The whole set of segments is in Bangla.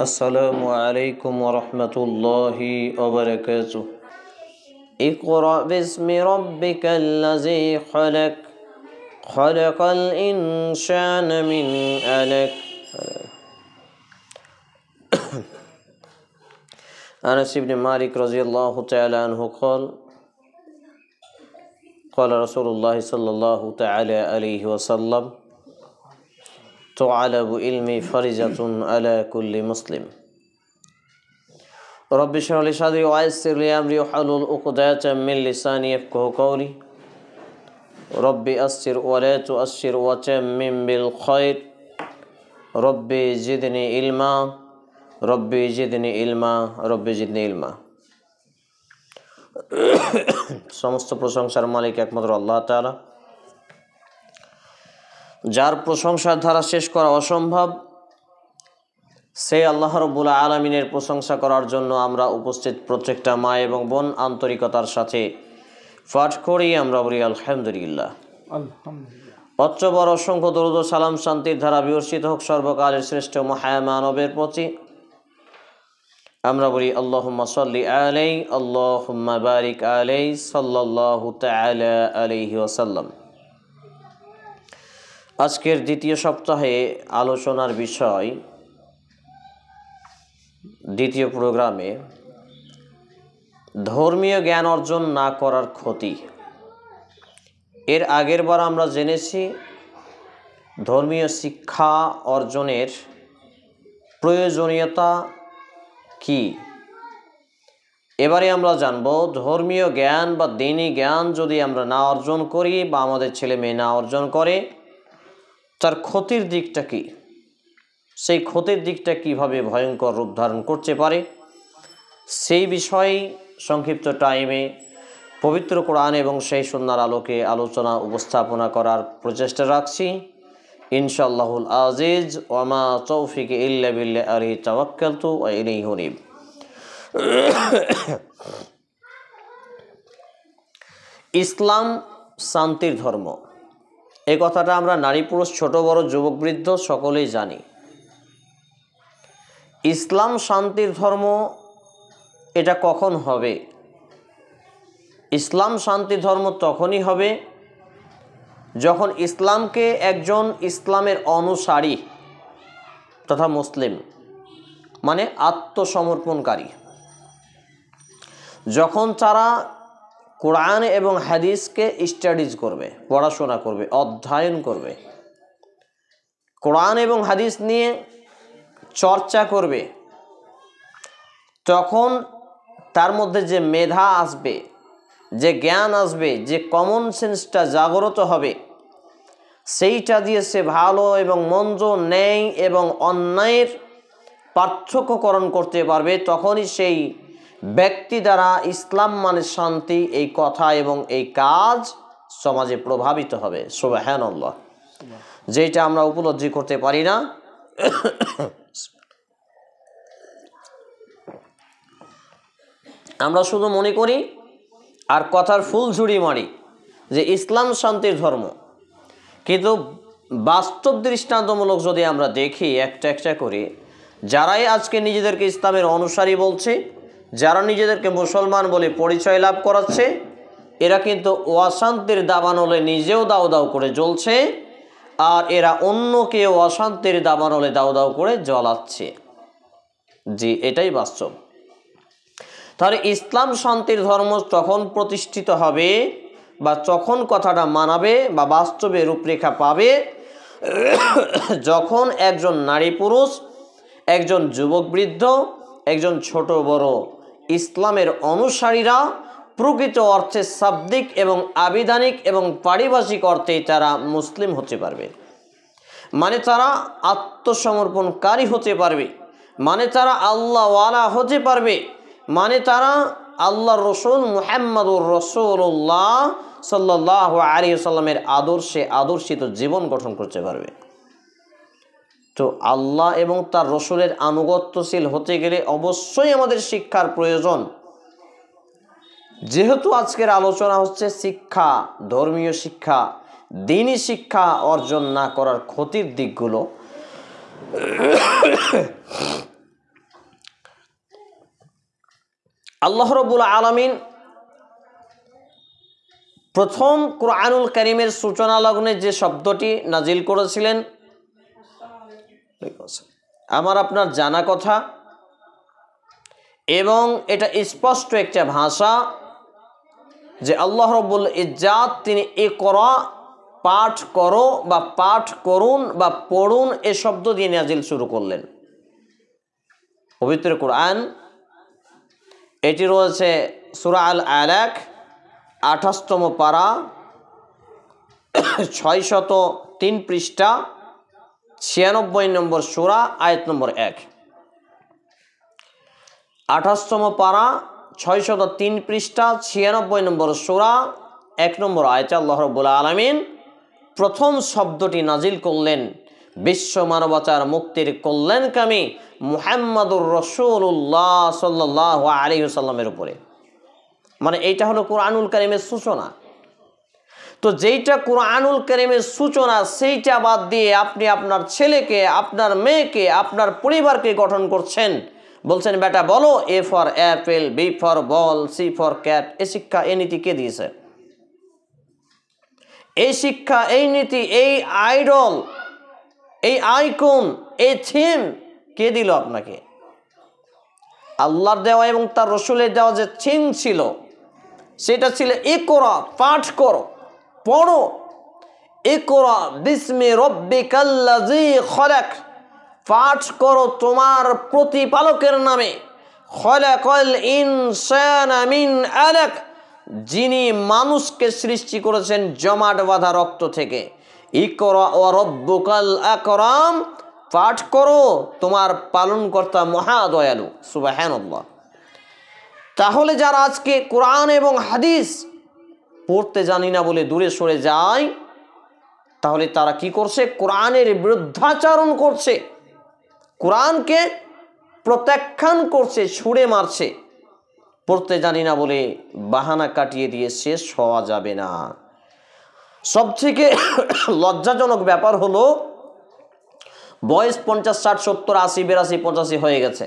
আসসালামু আলাইকুম ওয়া রাহমাতুল্লাহি ওয়া বারাকাতুহু। ইকরা বিসমি রাব্বিকাল্লাযী খালাক খালাকাল ইনসানা মিন আলাক। আনাস ইবনে মালিক রাদিয়াল্লাহু তাআলা আনহু قال قال رسول الله صلى الله تعالى عليه وسلم تعلب علمي فريضة على كل مسلم رب اشرح لي صدري ويسر لي امري واحلل عقدة من لساني يفقهوا قولي رب يسر ولا تؤثر وتمم بالخير رب زدني علما رب زدني علما رب زدني علما। সমস্ত প্রশংসার মালিক একমাত্র আল্লাহ তাআলা, যার প্রশংসার ধারা শেষ করা অসম্ভব। সেই আল্লাহ রাব্বুল আলামিনের প্রশংসা করার জন্য আমরা উপস্থিত প্রত্যেকটা মা এবং বোন আন্তরিকতার সাথে পাঠ করি, আমরা বলি আলহামদুলিল্লাহ। অতঃপর অসংখ্য দরুদ ও সালাম শান্তির ধারা বিবর্ষিত হোক সর্বকালের শ্রেষ্ঠ মহামানবের প্রতি, আমরা বলি আল্লাহুম্মা সাল্লি আলাইহি আল্লাহুম্মা বারিক আলাইহি সাল্লাল্লাহু তাআলা আলাইহি ওয়াসাল্লাম। আজকের দ্বিতীয় সপ্তাহে আলোচনার বিষয়, দ্বিতীয় প্রোগ্রামে ধর্মীয় জ্ঞান অর্জন না করার ক্ষতি। এর আগের বার আমরা জেনেছি ধর্মীয় শিক্ষা অর্জনের প্রয়োজনীয়তা কি। এবারে আমরা জানব ধর্মীয় জ্ঞান বা দ্বীনি জ্ঞান যদি আমরা না অর্জন করি বা আমাদের ছেলে মেয়ে না অর্জন করে, তার ক্ষতির দিকটা কি, সেই ক্ষতির দিকটা কিভাবে ভয়ঙ্কর রূপ ধারণ করতে পারে, সেই বিষয়ে সংক্ষিপ্ত টাইমে পবিত্র কোরআন এবং সেই সুন্নাহর আলোকে আলোচনা উপস্থাপনা করার প্রচেষ্টা রাখছি ইনশাআল্লাহুল আজিজ। ওয়া মা তৌফিক ইল্লা বিল্লাহ আলাইহি তাওয়াক্কালতু ওয়া ইলাইহি উনীব। ইসলাম শান্তির ধর্ম, এই কথাটা আমরা নারী পুরুষ ছোট বড় যুবক বৃদ্ধ সকলেই জানি। ইসলাম শান্তির ধর্ম এটা কখন হবে? ইসলাম শান্তির ধর্ম তখনই হবে যখন ইসলামকে একজন ইসলামের অনুসারী তথা মুসলিম মানে আত্মসমর্পণকারী, যখন তারা কোরআন এবং হাদিসকে স্টাডিজ করবে, পড়াশোনা করবে, অধ্যয়ন করবে, কোরআন এবং হাদিস নিয়ে চর্চা করবে, তখন তার মধ্যে যে মেধা আসবে, যে জ্ঞান আসবে, যে কমন সেন্সটা জাগ্রত হবে, সেইটা দিয়ে সে ভালো এবং মন্দ, ন্যায় এবং অন্যায়ের পার্থক্যকরণ করতে পারবে। তখনই সেই ব্যক্তি দ্বারা ইসলাম মানে শান্তি এই কথা এবং এই কাজ সমাজে প্রভাবিত হবে। সুবহানাল্লাহ, যেটা আমরা উপলব্ধি করতে পারি না। আমরা শুধু মনে করি আর কথার ফুলঝুরি মারি যে ইসলাম শান্তির ধর্ম, কিন্তু বাস্তব দৃষ্টান্তমূলক যদি আমরা দেখি একটা একটা করে, যারাই আজকে নিজেদেরকে ইসলামের অনুসারী বলছে, যারা নিজেদেরকে মুসলমান বলে পরিচয় লাভ করাচ্ছে, এরা কিন্তু অশান্তির দাবানলে নিজেও দাও দাও করে জ্বলছে, আর এরা অন্যকে অশান্তির দাবানলে দাও দাও করে জ্বলাচ্ছে। জি, এটাই বাস্তব। তাহলে ইসলাম শান্তির ধর্ম তখন প্রতিষ্ঠিত হবে বা তখন কথাটা মানাবে বা বাস্তবে রূপরেখা পাবে যখন একজন নারী পুরুষ, একজন যুবক বৃদ্ধ, একজন ছোট বড় ইসলামের অনুসারীরা প্রকৃত অর্থে শাব্দিক এবং আবিধানিক এবং পারিভাষিক অর্থে তারা মুসলিম হতে পারবে, মানে তারা আত্মসমর্পণকারী হতে পারবে, মানে তারা আল্লাহওয়ালা হতে পারবে, মানে তারা আল্লাহ রসুল মুহাম্মদুর রাসূলুল্লাহ সাল্লাল্লাহু আলাইহি ওয়াসাল্লামের আদর্শে আদর্শিত জীবন গঠন করতে পারবে। তো আল্লাহ এবং তার রসুলের আনুগত্যশীল হতে গেলে অবশ্যই আমাদের শিক্ষার প্রয়োজন। যেহেতু আজকের আলোচনা হচ্ছে শিক্ষা, ধর্মীয় শিক্ষা, দ্বীনি শিক্ষা অর্জন না করার ক্ষতির দিকগুলো, আল্লাহ রাব্বুল আলামিন প্রথম কুরআনুল কারীমের সূচনা লগ্নে যে শব্দটি নাজিল করেছিলেন, আমার আপনার জানা কথা, এবং এটা স্পষ্ট একটা ভাষা যে আল্লাহ রাব্বুল ইজ্জাত তিনি ইকরা, পাঠ করো বা পাঠ করুন বা পড়ুন এ শব্দ দিয়ে নাজিল শুরু করলেন। পবিত্র কোরআন এটি রয়েছে সূরা আল আলাক 28তম পারা 603 পৃষ্ঠা 96 নম্বর সূরা আয়াত নম্বর 1। 28তম পারা 603 পৃষ্ঠা 96 নম্বর সূরা 1 নম্বর আয়াতে আল্লাহ রাব্বুল আলামিন প্রথম শব্দটি নাজিল করলেন বিশ্ব মানবতার মুক্তির কল্যাণকামী মুহাম্মাদুর রাসূলুল্লাহ সাল্লাল্লাহু আলাইহি ওয়াসাল্লামের উপরে। মানে এইটা হলো কুরআনুল কারীমের সূচনা। তো যেইটা কুরআনুল কারীমের সূচনা সেইটা বাদ দিয়ে আপনি আপনার ছেলেকে, আপনার মেয়েকে, আপনার পরিবারকে গঠন করছেন, বলছেন বেটা বলো A for apple, B for ball, C for cat. এই শিক্ষা, এই নীতি কে দিয়েছে? এই শিক্ষা, এই নীতি, এই আইডল, এই আইকন, এই থিম কে দিল আপনাকে? আল্লাহর দেওয়া এবং তার রাসূলের দেওয়া যে থিম ছিল সেটা ছিল ইকরা, পাঠ করো, পড়ো। ইকরা বিসমি রাব্বিকাল্লাযী খলাক, পাঠ করো তোমার প্রতিপালকের নামে। খলাকাল ইনসানা মিন আলাক, যিনি মানুষকে সৃষ্টি করেছেন জমাট বাঁধা রক্ত থেকে। ইকরা ওয়া রাব্বুকাল আকরাম, পাঠ করো তোমার পালনকর্তা মহা দয়ালু। সুবহানাল্লাহ। তাহলে যারা আজকে কোরআন এবং হাদিস পড়তে জানি না বলে দূরে সরে যায়, তাহলে তারা কি করছে? কোরআনের বিরুদ্ধাচরণ করছে, কোরআনকে প্রত্যাখ্যান করছে, ছুঁড়ে মারছে। পড়তে জানি না বলে বাহানা কাটিয়ে দিয়ে শেষ হওয়া যাবে না। সবথেকে লজ্জাজনক ব্যাপার হলো বয়স 50, 60, 70, 80, 82, 85 হয়ে গেছে,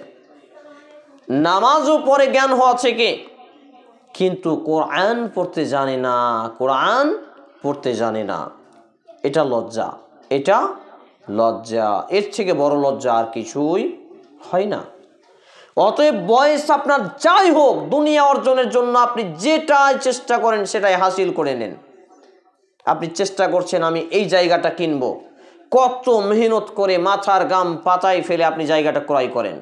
নামাজও পড়ে জ্ঞান হওয়া থেকে, কিন্তু কোরআন পড়তে জানে না, কোরআন পড়তে জানে না। এটা লজ্জা, এটা লজ্জা। এর থেকে বড় লজ্জা আর কিছুই হয় না। অতএব বয়স আপনার যাই হোক, দুনিয়া অর্জনের জন্য আপনি যেটাই চেষ্টা করেন সেটাই হাসিল করে নেন। আপনি চেষ্টা করছেন আমি এই জায়গাটা কিনবো, কত মেহনত করে মাথার ঘাম পাতায় ফেলে আপনি জায়গাটা ক্রয় করেন,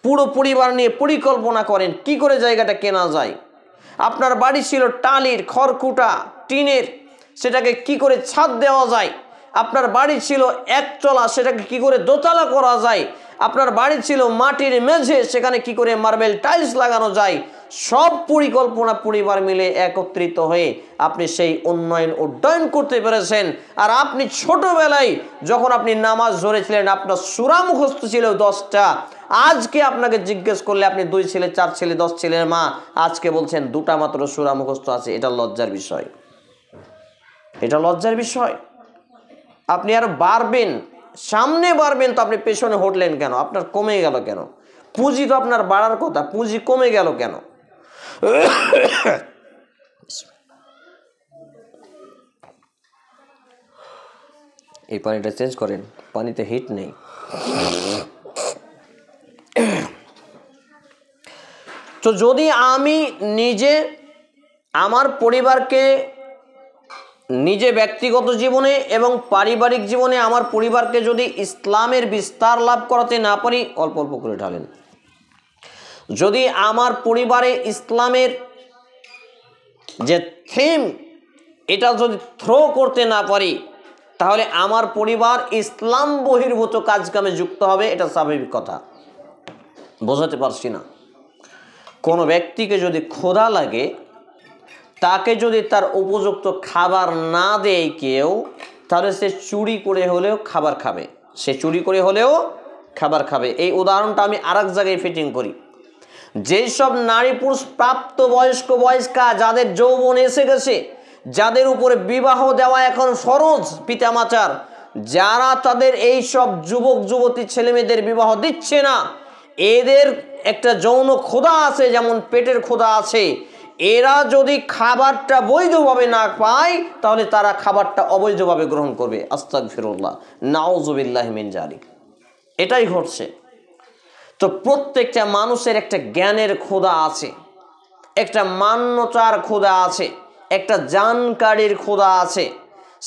পুরো পরিবার নিয়ে পরিকল্পনা করেন কি করে জায়গাটা কেনা যায়। আপনার বাড়ি ছিল টালির, খড়কুটা, টিনের, সেটাকে কি করে ছাদ দেওয়া যায়। আপনার বাড়ি ছিল একতলা, সেটাকে কি করে দোতলা করা যায়। আপনার বাড়ি ছিল মাটির মেঝে, সেখানে কি করে মার্বেল টাইলস লাগানো যায়। সব পরিকল্পনা পরিবার মিলে একত্রিত হয়ে আপনি সেই উন্নয়ন করতে পেরেছেন। আর আপনি ছোটবেলায় যখন আপনি নামাজ ধরেছিলেন আপনার সূরা মুখস্থ ছিল 10টা, আজকে আপনাকে জিজ্ঞেস করলে আপনি 2 ছেলে, 4 ছেলে, 10 ছেলের মা, আজকে বলছেন 2টা মাত্র সূরা মুখস্থ আছে। এটা লজ্জার বিষয়, এটা লজ্জার বিষয়। আপনি আর বাড়বেন, সামনে বাড়বেন, তো আপনি পেছনে হটলেন কেন? আপনার কমে গেল কেন? পুঁজি তো আপনার বাড়ার কথা, পুঁজি কমে গেল কেন? এই পানিটা চেঞ্জ করেন, পানিতে হিট নেই। তো যদি আমি নিজে আমার পরিবারকে, নিজে ব্যক্তিগত জীবনে এবং পারিবারিক জীবনে আমার পরিবারকে যদি ইসলামের বিস্তার লাভ করাতে না পারি, অল্প অল্প করে ঢালেন, যদি আমার পরিবারে ইসলামের যে থিম এটা যদি থ্রো করতে না পারি, তাহলে আমার পরিবার ইসলাম বহির্ভূত কাজকামে যুক্ত হবে। এটা স্বাভাবিক কথা, বোঝাতে পারছি না। কোনো ব্যক্তিকে যদি ক্ষুধা লাগে, তাকে যদি তার উপযুক্ত খাবার না দেয় কেউ, তাহলে সে চুরি করে হলেও খাবার খাবে, সে চুরি করে হলেও খাবার খাবে। এই উদাহরণটা আমি আরেক জায়গায় ফিটিং করি। যেই সব নারী পুরুষ প্রাপ্ত বয়স্ক বয়স্কা, যাদের যৌবন এসে গেছে, যাদের উপরে বিবাহ দেওয়া এখন ফরজ পিতামাতার, যারা তাদের এই সব যুবক যুবতী ছেলেমেয়েদের বিবাহ দিচ্ছে না, এদের একটা যৌন ক্ষুধা আছে, যেমন পেটের ক্ষুধা আছে। এরা যদি খাবারটা বৈধভাবে না পায় তাহলে তারা খাবারটা অবৈধভাবে গ্রহণ করবে। আস্তাগফিরুল্লাহ, নাউযুবিল্লাহি মিন যালিক। এটাই ঘটছে। তো প্রত্যেকটা মানুষের একটা জ্ঞানের ক্ষুধা আছে, একটা মান্যতার ক্ষুধা আছে, একটা জানকারির ক্ষুধা আছে।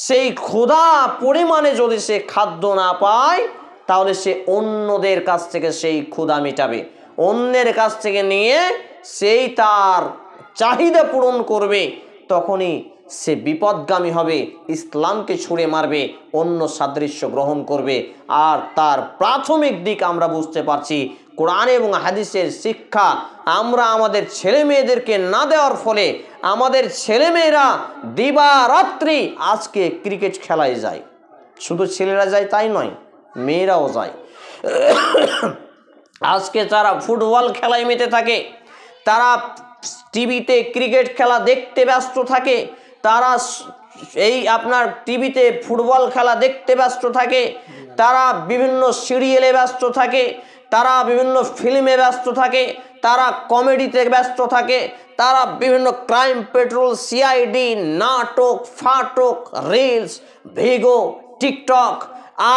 সেই ক্ষুধা পরিমাণে যদি সে খাদ্য না পায় তাহলে সে অন্যদের কাছ থেকে সেই ক্ষুধা মেটাবে, অন্যের কাছ থেকে নিয়ে সেই তার চাহিদা পূরণ করবে। তখনই সে বিপদগামী হবে, ইসলামকে ছুঁড়ে মারবে, অন্য সাদৃশ্য গ্রহণ করবে। আর তার প্রাথমিক দিক আমরা বুঝতে পারছি, কোরআন এবং হাদিসের শিক্ষা আমরা আমাদের ছেলে মেয়েদেরকে না দেওয়ার ফলে আমাদের ছেলেমেয়েরা দিবারাত্রি আজকে ক্রিকেট খেলায় যায়। শুধু ছেলেরা যায় তাই নয়, মেয়েরাও যায়। আজকে তারা ফুটবল খেলায় মেতে থাকে, তারা টিভিতে ক্রিকেট খেলা দেখতে ব্যস্ত থাকে, তারা এই আপনার টিভিতে ফুটবল খেলা দেখতে ব্যস্ত থাকে, তারা বিভিন্ন সিরিয়ালে ব্যস্ত থাকে, তারা বিভিন্ন ফিল্মে ব্যস্ত থাকে, তারা কমেডিতে ব্যস্ত থাকে, তারা বিভিন্ন ক্রাইম পেট্রোল, সিআইডি, নাটক, ফাটক, রিলস, ভিগো, টিকটক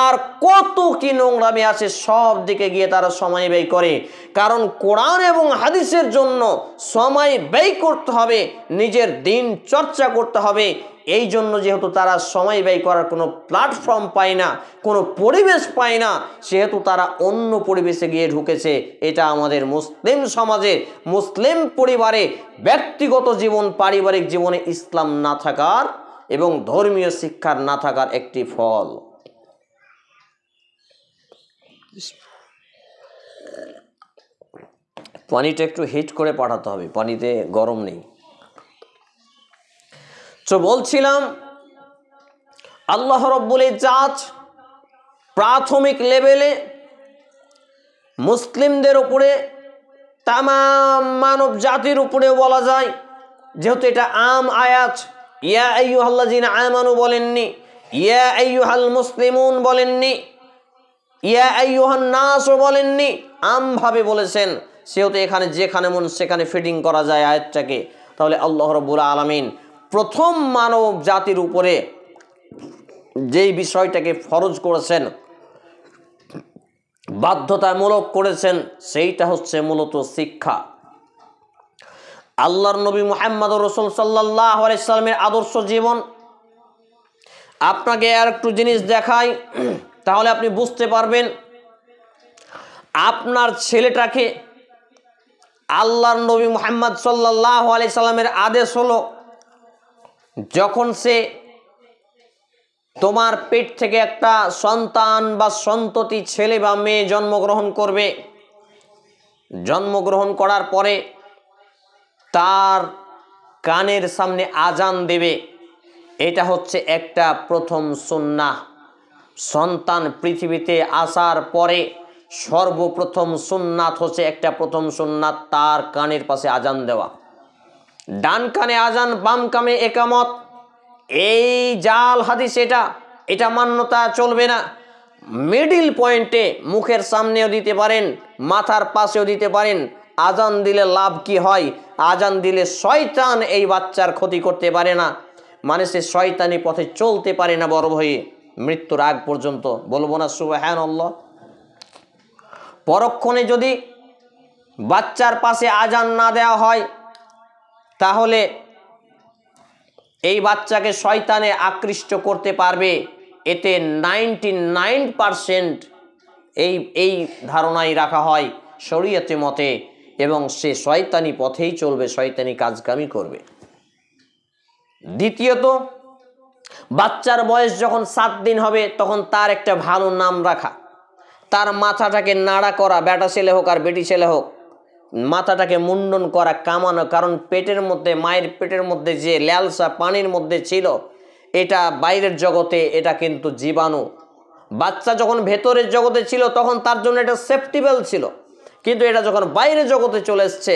আর কত কি নোংরামি আছে সব দিকে গিয়ে তারা সময় ব্যয় করে। কারণ কোরআন এবং হাদিসের জন্য সময় ব্যয় করতে হবে, নিজের দিন চর্চা করতে হবে। এই জন্য যেহেতু তারা সময় ব্যয় করার কোনো প্ল্যাটফর্ম পায় না, কোনো পরিবেশ পায় না, সেহেতু তারা অন্য পরিবেশে গিয়ে ঢুকেছে। এটা আমাদের মুসলিম সমাজে, মুসলিম পরিবারে ব্যক্তিগত জীবন, পারিবারিক জীবনে ইসলাম না থাকার এবং ধর্মীয় শিক্ষার না থাকার একটি ফল। পানিটা একটু হিট করে পাঠাতে হবে, পানিতে গরম নেই। তো বলছিলাম আল্লাহ রাব্বুল ইজ্জাত প্রাথমিক লেভেলে মুসলিমদের উপরে, তাম মানব জাতির উপরেও বলা যায়, যেহেতু এটা আম আয়াত। ইয়া আইয়ুহাল্লাযিনা আমানু বলেননি, ইয়া আইয়ুহাল মুসলিমুন বলেননি, ইয়া আইয়ুহান নাসও বলেননি, আমভাবে বলেছেন। সেহেতু এখানে যেখানে মন সেখানে ফিটিং করা যায় আয়াতটাকে। তাহলে আল্লাহ রাব্বুল আলামিন প্রথম মানব জাতির উপরে যেই বিষয়টাকে ফরজ করেছেন, বাধ্যতামূলক করেছেন, সেইটা হচ্ছে মূলত শিক্ষা। আল্লাহর নবী মুহাম্মদ রাসূল সাল্লাল্লাহু আলাইহি সাল্লামের আদর্শ জীবন। আপনাকে আর একটু জিনিস দেখাই, তাহলে আপনি বুঝতে পারবেন। আপনার ছেলেটাকে আল্লাহর নবী মুহাম্মদ সাল্লাল্লাহু আলাইহি সাল্লামের আদেশ হলো, যখন সে তোমার পেট থেকে একটা সন্তান বা সন্ততি, ছেলে বা মেয়ে জন্মগ্রহণ করবে, জন্মগ্রহণ করার পরে তার কানের সামনে আজান দেবে। এটা হচ্ছে একটা প্রথম সুন্নাহ। সন্তান পৃথিবীতে আসার পরে সর্বপ্রথম সুন্নাত হচ্ছে একটা প্রথম সুন্নাত, তার কানের পাশে আজান দেওয়া। ডান কানে আজান, বাম কানে একামত। এই জাল হাদিস, এটা মান্যতা চলবে না। মিডিল পয়েন্টে মুখের সামনেও দিতে পারেন, মাথার পাশেও দিতে পারেন। আজান দিলে লাভ কি হয়? আজান দিলে শয়তান এই বাচ্চার ক্ষতি করতে পারে না, মানে সে শয়তানি পথে চলতে পারে না বড় হয়ে মৃত্যুর আগ পর্যন্ত। বলবো না সুবহানাল্লাহ? পরক্ষণে যদি বাচ্চার পাশে আজান না দেওয়া হয় তাহলে এই বাচ্চাকে শয়তানে আকৃষ্ট করতে পারবে। এতে 99% এই ধারণাই রাখা হয় শরীয়তে মতে, এবং সে শয়তানি পথেই চলবে, শয়তানি কাজকামি করবে। দ্বিতীয়ত, বাচ্চার বয়স যখন 7 দিন হবে তখন তার একটা ভালো নাম রাখা, তার মাথাটাকে নাড়া করা, বেটা ছেলে হোক আর বেটি ছেলে হোক, মাথাটাকে মুন্ডন করা, কামানো। কারণ পেটের মধ্যে, মায়ের পেটের মধ্যে যে ল্যালসা পানির মধ্যে ছিল, এটা বাইরের জগতে এটা কিন্তু জীবাণু। বাচ্চা যখন ভেতরের জগতে ছিল তখন তার জন্য এটা সেফটিবেল ছিল, কিন্তু এটা যখন বাইরের জগতে চলে এসছে,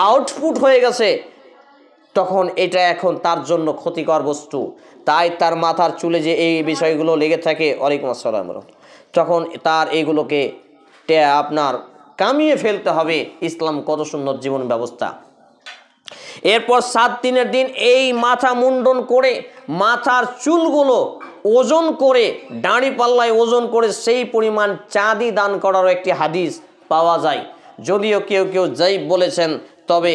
আউটপুট হয়ে গেছে, তখন এটা এখন তার জন্য ক্ষতিকর বস্তু। তাই তার মাথার চুলে যে এই বিষয়গুলো লেগে থাকে, ওয়ালাইকুম আসসালাম, তখন তার এইগুলোকে আপনার কামিয়ে ফেলতে হবে। ইসলাম কত সুন্দর জীবন ব্যবস্থা। এরপর 7 দিনের দিন এই মাথা মুন্ডন করে মাথার চুলগুলো ওজন করে দাঁড়ি পাল্লায় ওজন করে সেই পরিমাণ চাঁদি দান করারও একটি হাদিস পাওয়া যায়। যদিও কেউ কেউ যায়িফ বলেছেন, তবে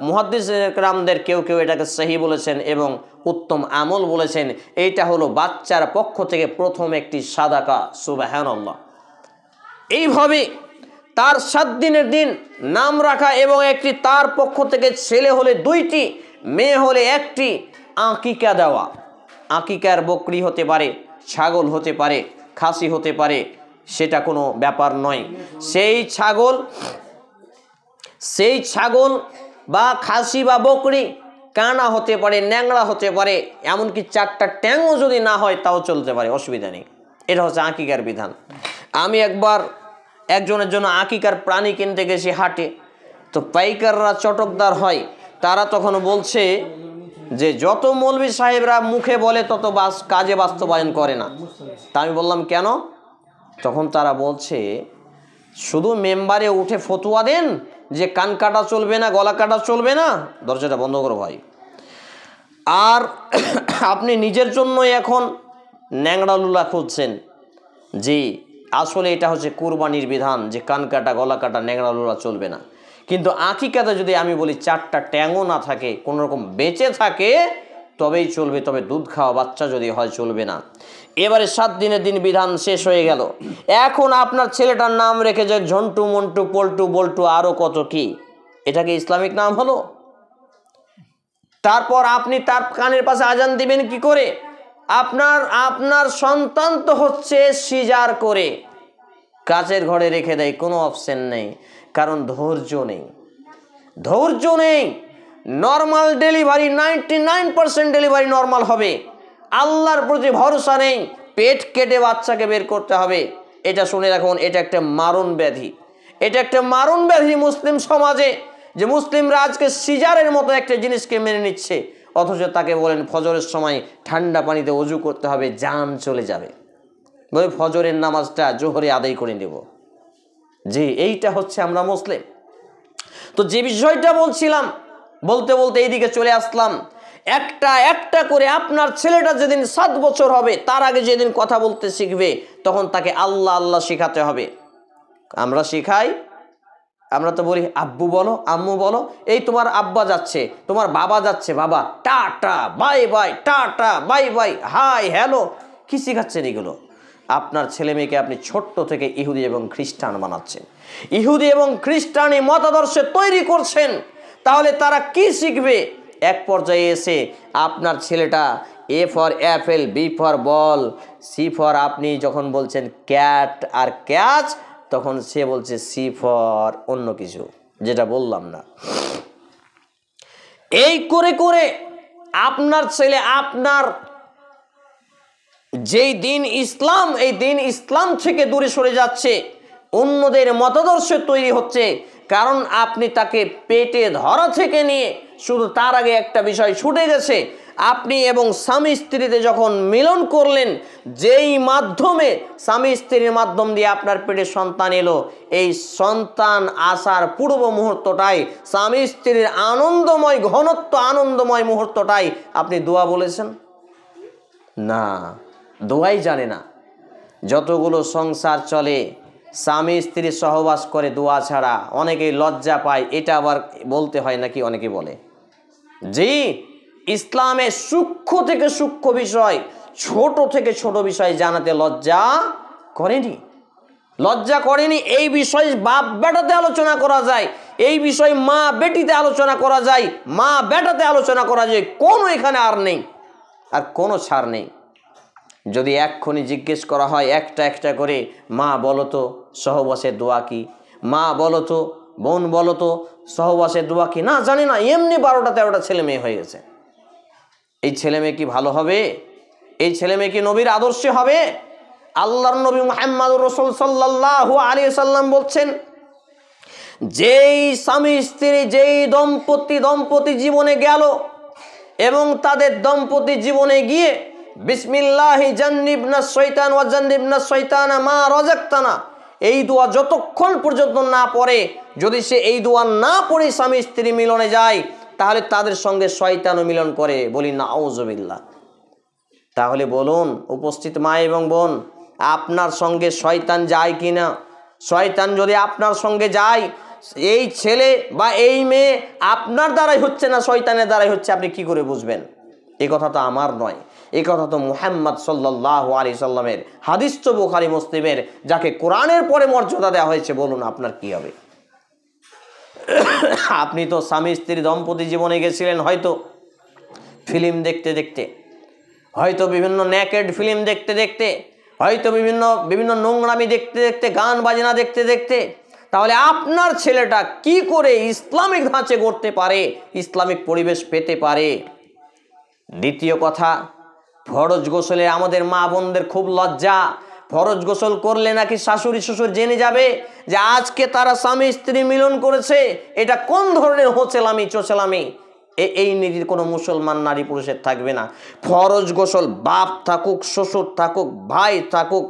মুহাদ্দিস কেরামদের কেউ কেউ এটাকে সহি বলেছেন এবং উত্তম আমল বলেছেন। এইটা হলো বাচ্চার পক্ষ থেকে প্রথম একটি সাদাকা। সুবহানাল্লাহ। এইভাবে তার 7 দিনের দিন নাম রাখা এবং একটি তার পক্ষ থেকে ছেলে হলে 2টি, মেয়ে হলে 1টি আকিকা দেওয়া। আকিকার বকরি হতে পারে, ছাগল হতে পারে, খাসি হতে পারে, সেটা কোনো ব্যাপার নয়। সেই ছাগল বা খাসি বা বকরি কানা হতে পারে, ন্যাংরা হতে পারে, এমনকি 4টা ট্যাংও যদি না হয় তাও চলতে পারে, অসুবিধা নেই। এটা হচ্ছে আকিকার বিধান। আমি একবার একজনের জন্য আকিকার প্রাণী কিনতে গেছি হাটে, তো পাইকাররা চটকদার হয়, তারা তখন বলছে যে যত মৌলবি সাহেবরা মুখে বলে তত কাজে বাস্তবায়ন করে না। তা আমি বললাম কেন? তখন তারা বলছে শুধু মেম্বারে উঠে ফতোয়া দেন যে কান কাটা চলবে না, গলা কাটা চলবে না। দরজাটা বন্ধ করো ভাই। আর আপনি নিজের জন্যই এখন ন্যাংড়া লুলা খুঁজছেন। জি, আসলে এটা হচ্ছে কুরবানির বিধান যে কান কাটা, গলা কাটা, ন্যাংড়া লুলা চলবে না। কিন্তু আকিকাতে যদি আমি বলি 4টা ট্যাংও না থাকে, কোনোরকম বেঁচে থাকে, তবেই চলবে। তবে দুধ খাওয়া বাচ্চা যদি হয় চলবে না। এবারে 7 দিনের দিন বিধান শেষ হয়ে গেল। এখন আপনার ছেলেটার নাম রেখে যায় ঝন্টু, মন্টু, পল্টু, বল্টু, আরও কত কি। এটা কি ইসলামিক নাম হলো? তারপর আপনি তার কানের পাশে আজান দিবেন কি করে? আপনার সন্তান তো হচ্ছে সিজার করে কাচের ঘরে রেখে দেয়, কোনো অপশন নেই, কারণ ধৈর্য নেই। নর্মাল ডেলিভারি 99% ডেলিভারি নর্মাল হবে। আল্লাহর প্রতি ভরসা নেই, পেট কেটে বাচ্চাকে বের করতে হবে। এটা শুনে রাখুন, এটা একটা মারণ ব্যাধি। এটা একটা মারণ ব্যাধি মুসলিম সমাজে, যে মুসলিমরা আজকে সিজারের মতো একটা জিনিসকে মেনে নিচ্ছে, অথচ তাকে বলেন ফজরের সময় ঠান্ডা পানিতে ওযু করতে হবে, জান চলে যাবে, বলে ফজরের নামাজটা জোহরে আদায় করে নেব। জি, এইটা হচ্ছে আমরা মুসলিম। তো যে বিষয়টা বলছিলাম, বলতে বলতে এইদিকে চলে আসলাম। একটা করে আপনার ছেলেটা যেদিন 7 বছর হবে, তার আগে যেদিন কথা বলতে শিখবে, তখন তাকে আল্লাহ আল্লাহ শেখাতে হবে। আমরা শিখাই, আমরা তো বলি আব্বু বলো, আম্মু বলো। এই তোমার আব্বা যাচ্ছে, তোমার বাবা যাচ্ছে, বাবা tata bye bye, tata bye bye, hi hello. কি শিখাচ্ছেন এগুলো? আপনার ছেলে মেয়েকে আপনি ছোট্ট থেকে ইহুদি এবং খ্রিস্টান বানাচ্ছেন, ইহুদি এবং খ্রিস্টানি মতাদর্শে তৈরি করছেন। তাহলে তারা কি শিখবে? এক পর্যায়ে এসে আপনার ছেলেটা A for apple, B for ball, C for, আপনি যখন বলছেন ক্যাট আর ক্যাচ, তখন সে বলছে সি ফর অন্য কিছু, যেটা বললাম না। এই করে করে আপনার ছেলে আপনার যেই দিন ইসলাম, এই দিন ইসলাম থেকে দূরে সরে যাচ্ছে, অন্যদের মতাদর্শে তৈরি হচ্ছে। কারণ আপনি তাকে পেটে ধরা থেকে নিয়ে, শুধু তার আগে একটা বিষয় ছুটে গেছে, আপনি এবং স্বামী স্ত্রীতে যখন মিলন করলেন, যেই মাধ্যমে স্বামী স্ত্রীর মাধ্যম দিয়ে আপনার পেটে সন্তান এলো, এই সন্তান আসার পূর্ব মুহূর্তটাই, স্বামী স্ত্রীর আনন্দময় ঘনত্ব, আনন্দময় মুহূর্তটাই আপনি দোয়া বলেছেন না? দোয়াই জানে না। যতগুলো সংসার চলে, স্বামী স্ত্রী সহবাস করে দোয়া ছাড়া, অনেকেই লজ্জা পায়। এটা আবার বলতে হয় নাকি? অনেকে বলে। জি, ইসলামে সূক্ষ্ম থেকে সূক্ষ্ম বিষয়, ছোট থেকে ছোট বিষয় জানাতে লজ্জা করেনি। এই বিষয় বাপ বেটাতে আলোচনা করা যায়, এই বিষয় মা বেটিতে আলোচনা করা যায়, মা বেটাতে আলোচনা করা যায়। কোনো এখানে আর নেই, আর কোনো ছাড় নেই। যদি এক্ষুনি জিজ্ঞেস করা হয় একটা একটা করে, মা বলো তো সহবাসের দোয়া কি, মা বলো তো, বোন বলো তো সহবাসের দোয়া কি, না জানি না, এমনি 12টা 13টা ছেলে মেয়ে হয়ে গেছে। এই ছেলে মেয়ে কি ভালো হবে? এই ছেলে মেয়ে কি নবীর আদর্শে হবে? আল্লাহর নবী মুহাম্মদুর রাসূল সাল্লাল্লাহু আলাইহি ওয়াসাল্লাম বলছেন, যেই স্বামী স্ত্রী, যেই দম্পতি জীবনে গেল এবং তাদের দম্পতি জীবনে গিয়ে বিসমিল্লাহি জান্নিবনা শয়তান ওয়া জান্নিবনা শয়তানা মা রাযাকতানা, এই দোয়া যতক্ষণ পর্যন্ত না পড়ে, যদি সে এই দোয়া না পড়ে স্বামী স্ত্রী মিলনে যায়, তাহলে তাদের সঙ্গে শয়তানও মিলন করে। বলি নাউজুবিল্লাহ। তাহলে বলুন উপস্থিত মা এবং বোন, আপনার সঙ্গে শয়তান যায় কি না? শয়তান যদি আপনার সঙ্গে যায়, এই ছেলে বা এই মেয়ে আপনার দ্বারাই হচ্ছে না, শয়তানের দ্বারাই হচ্ছে, আপনি কি করে বুঝবেন? এই কথা তো আমার নয়, এই কথা তো মুহাম্মদ সাল্লাল্লাহু আলাইহি সাল্লামের হাদিস, তো বুখারী মুসলিমের, যাকে কোরআনের পরে মর্যাদা দেওয়া হয়েছে। বলুন আপনার কি হবে? আপনি তো স্বামী স্ত্রী দম্পতি জীবনে গেছিলেন হয়তো ফিল্ম দেখতে দেখতে, হয়তো বিভিন্ন নেকেড ফিল্ম দেখতে দেখতে, হয়তো বিভিন্ন নোংরামি দেখতে দেখতে, গান বাজনা দেখতে দেখতে। তাহলে আপনার ছেলেটা কি করে ইসলামিক ধাঁচে গড়তে পারে, ইসলামিক পরিবেশ পেতে পারে? দ্বিতীয় কথা, ফরজ গোসলে আমাদের মা বোনদের খুব লজ্জা। ফরজ গোসল করলে নাকি শাশুড়ি শ্বশুর জেনে যাবে যে আজকে তারা স্বামী স্ত্রী মিলন করেছে। এটা কোন ধরনের হোচেলামি চোচেলামি? এই নীতির কোনো মুসলমান নারী পুরুষের থাকবে না। ফরজ গোসল বাপ থাকুক, শ্বশুর থাকুক, ভাই থাকুক,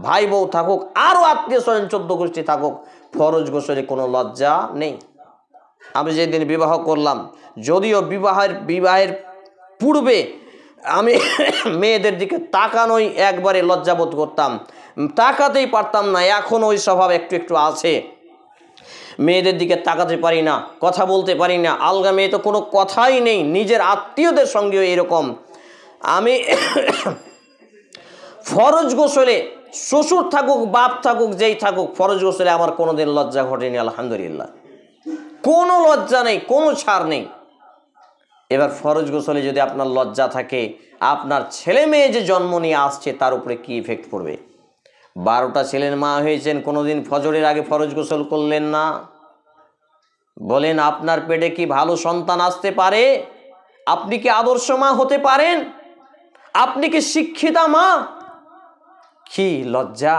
ভাই বউ থাকুক, আরও আত্মীয় স্বজন 14 গোষ্ঠী থাকুক, ফরজ গোসলে কোনো লজ্জা নেই। আমি যেদিন বিবাহ করলাম, যদিও বিবাহের পূর্বে আমি মেয়েদের দিকে তাকানোই একবারে লজ্জাবোধ করতাম, তাকাতেই পারতাম না। এখন ওই স্বভাব একটু একটু আছে, মেয়েদের দিকে তাকাতে পারি না, কথা বলতে পারি না। আলগা মেয়ে তো কোনো কথাই নেই, নিজের আত্মীয়দের সঙ্গেও এরকম। আমি ফরজ গোসলে শ্বশুর থাকুক, বাপ থাকুক, যেই থাকুক, ফরজ গোসলে আমার কোনোদিন লজ্জা ঘটেনি, আলহামদুলিল্লাহ। কোনো লজ্জা নেই, কোনো ছাড় নেই। এবার ফরজ গোসলে যদি আপনার লজ্জা থাকে, আপনার ছেলে মেয়ে যে জন্ম নিয়ে আসছে তার উপরে কি ইফেক্ট পড়বে? 12টা ছেলের মা হয়েছেন, কোনোদিন ফজরের আগে ফরজ গোসল করলেন না, বলেন আপনার পেটে কি ভালো সন্তান আসতে পারে? আপনি কি আদর্শ মা হতে পারেন? আপনি কি শিক্ষিতা মা? কি লজ্জা!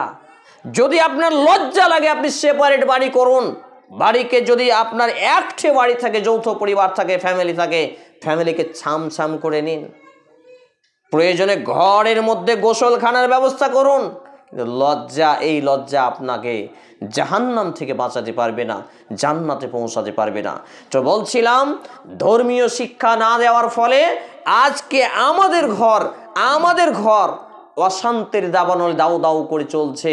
যদি আপনার লজ্জা লাগে, আপনি সেপারেট বাড়ি করুন। বাড়িকে যদি আপনার একটে বাড়ি থাকে, যৌথ পরিবার থাকে, ফ্যামিলি থাকে, ফ্যামিলিকে ছাম করে নিন। প্রয়োজনে ঘরের মধ্যে গোসলখানার ব্যবস্থা করুন। লজ্জা, এই লজ্জা আপনাকে জাহান্নাম থেকে বাঁচাতে পারবে না, জান্নাতে পৌঁছাতে পারবে না। তো বলছিলাম, ধর্মীয় শিক্ষা না দেওয়ার ফলে আজকে আমাদের ঘর অশান্তির দাবানলে দাউ দাউ করে চলছে,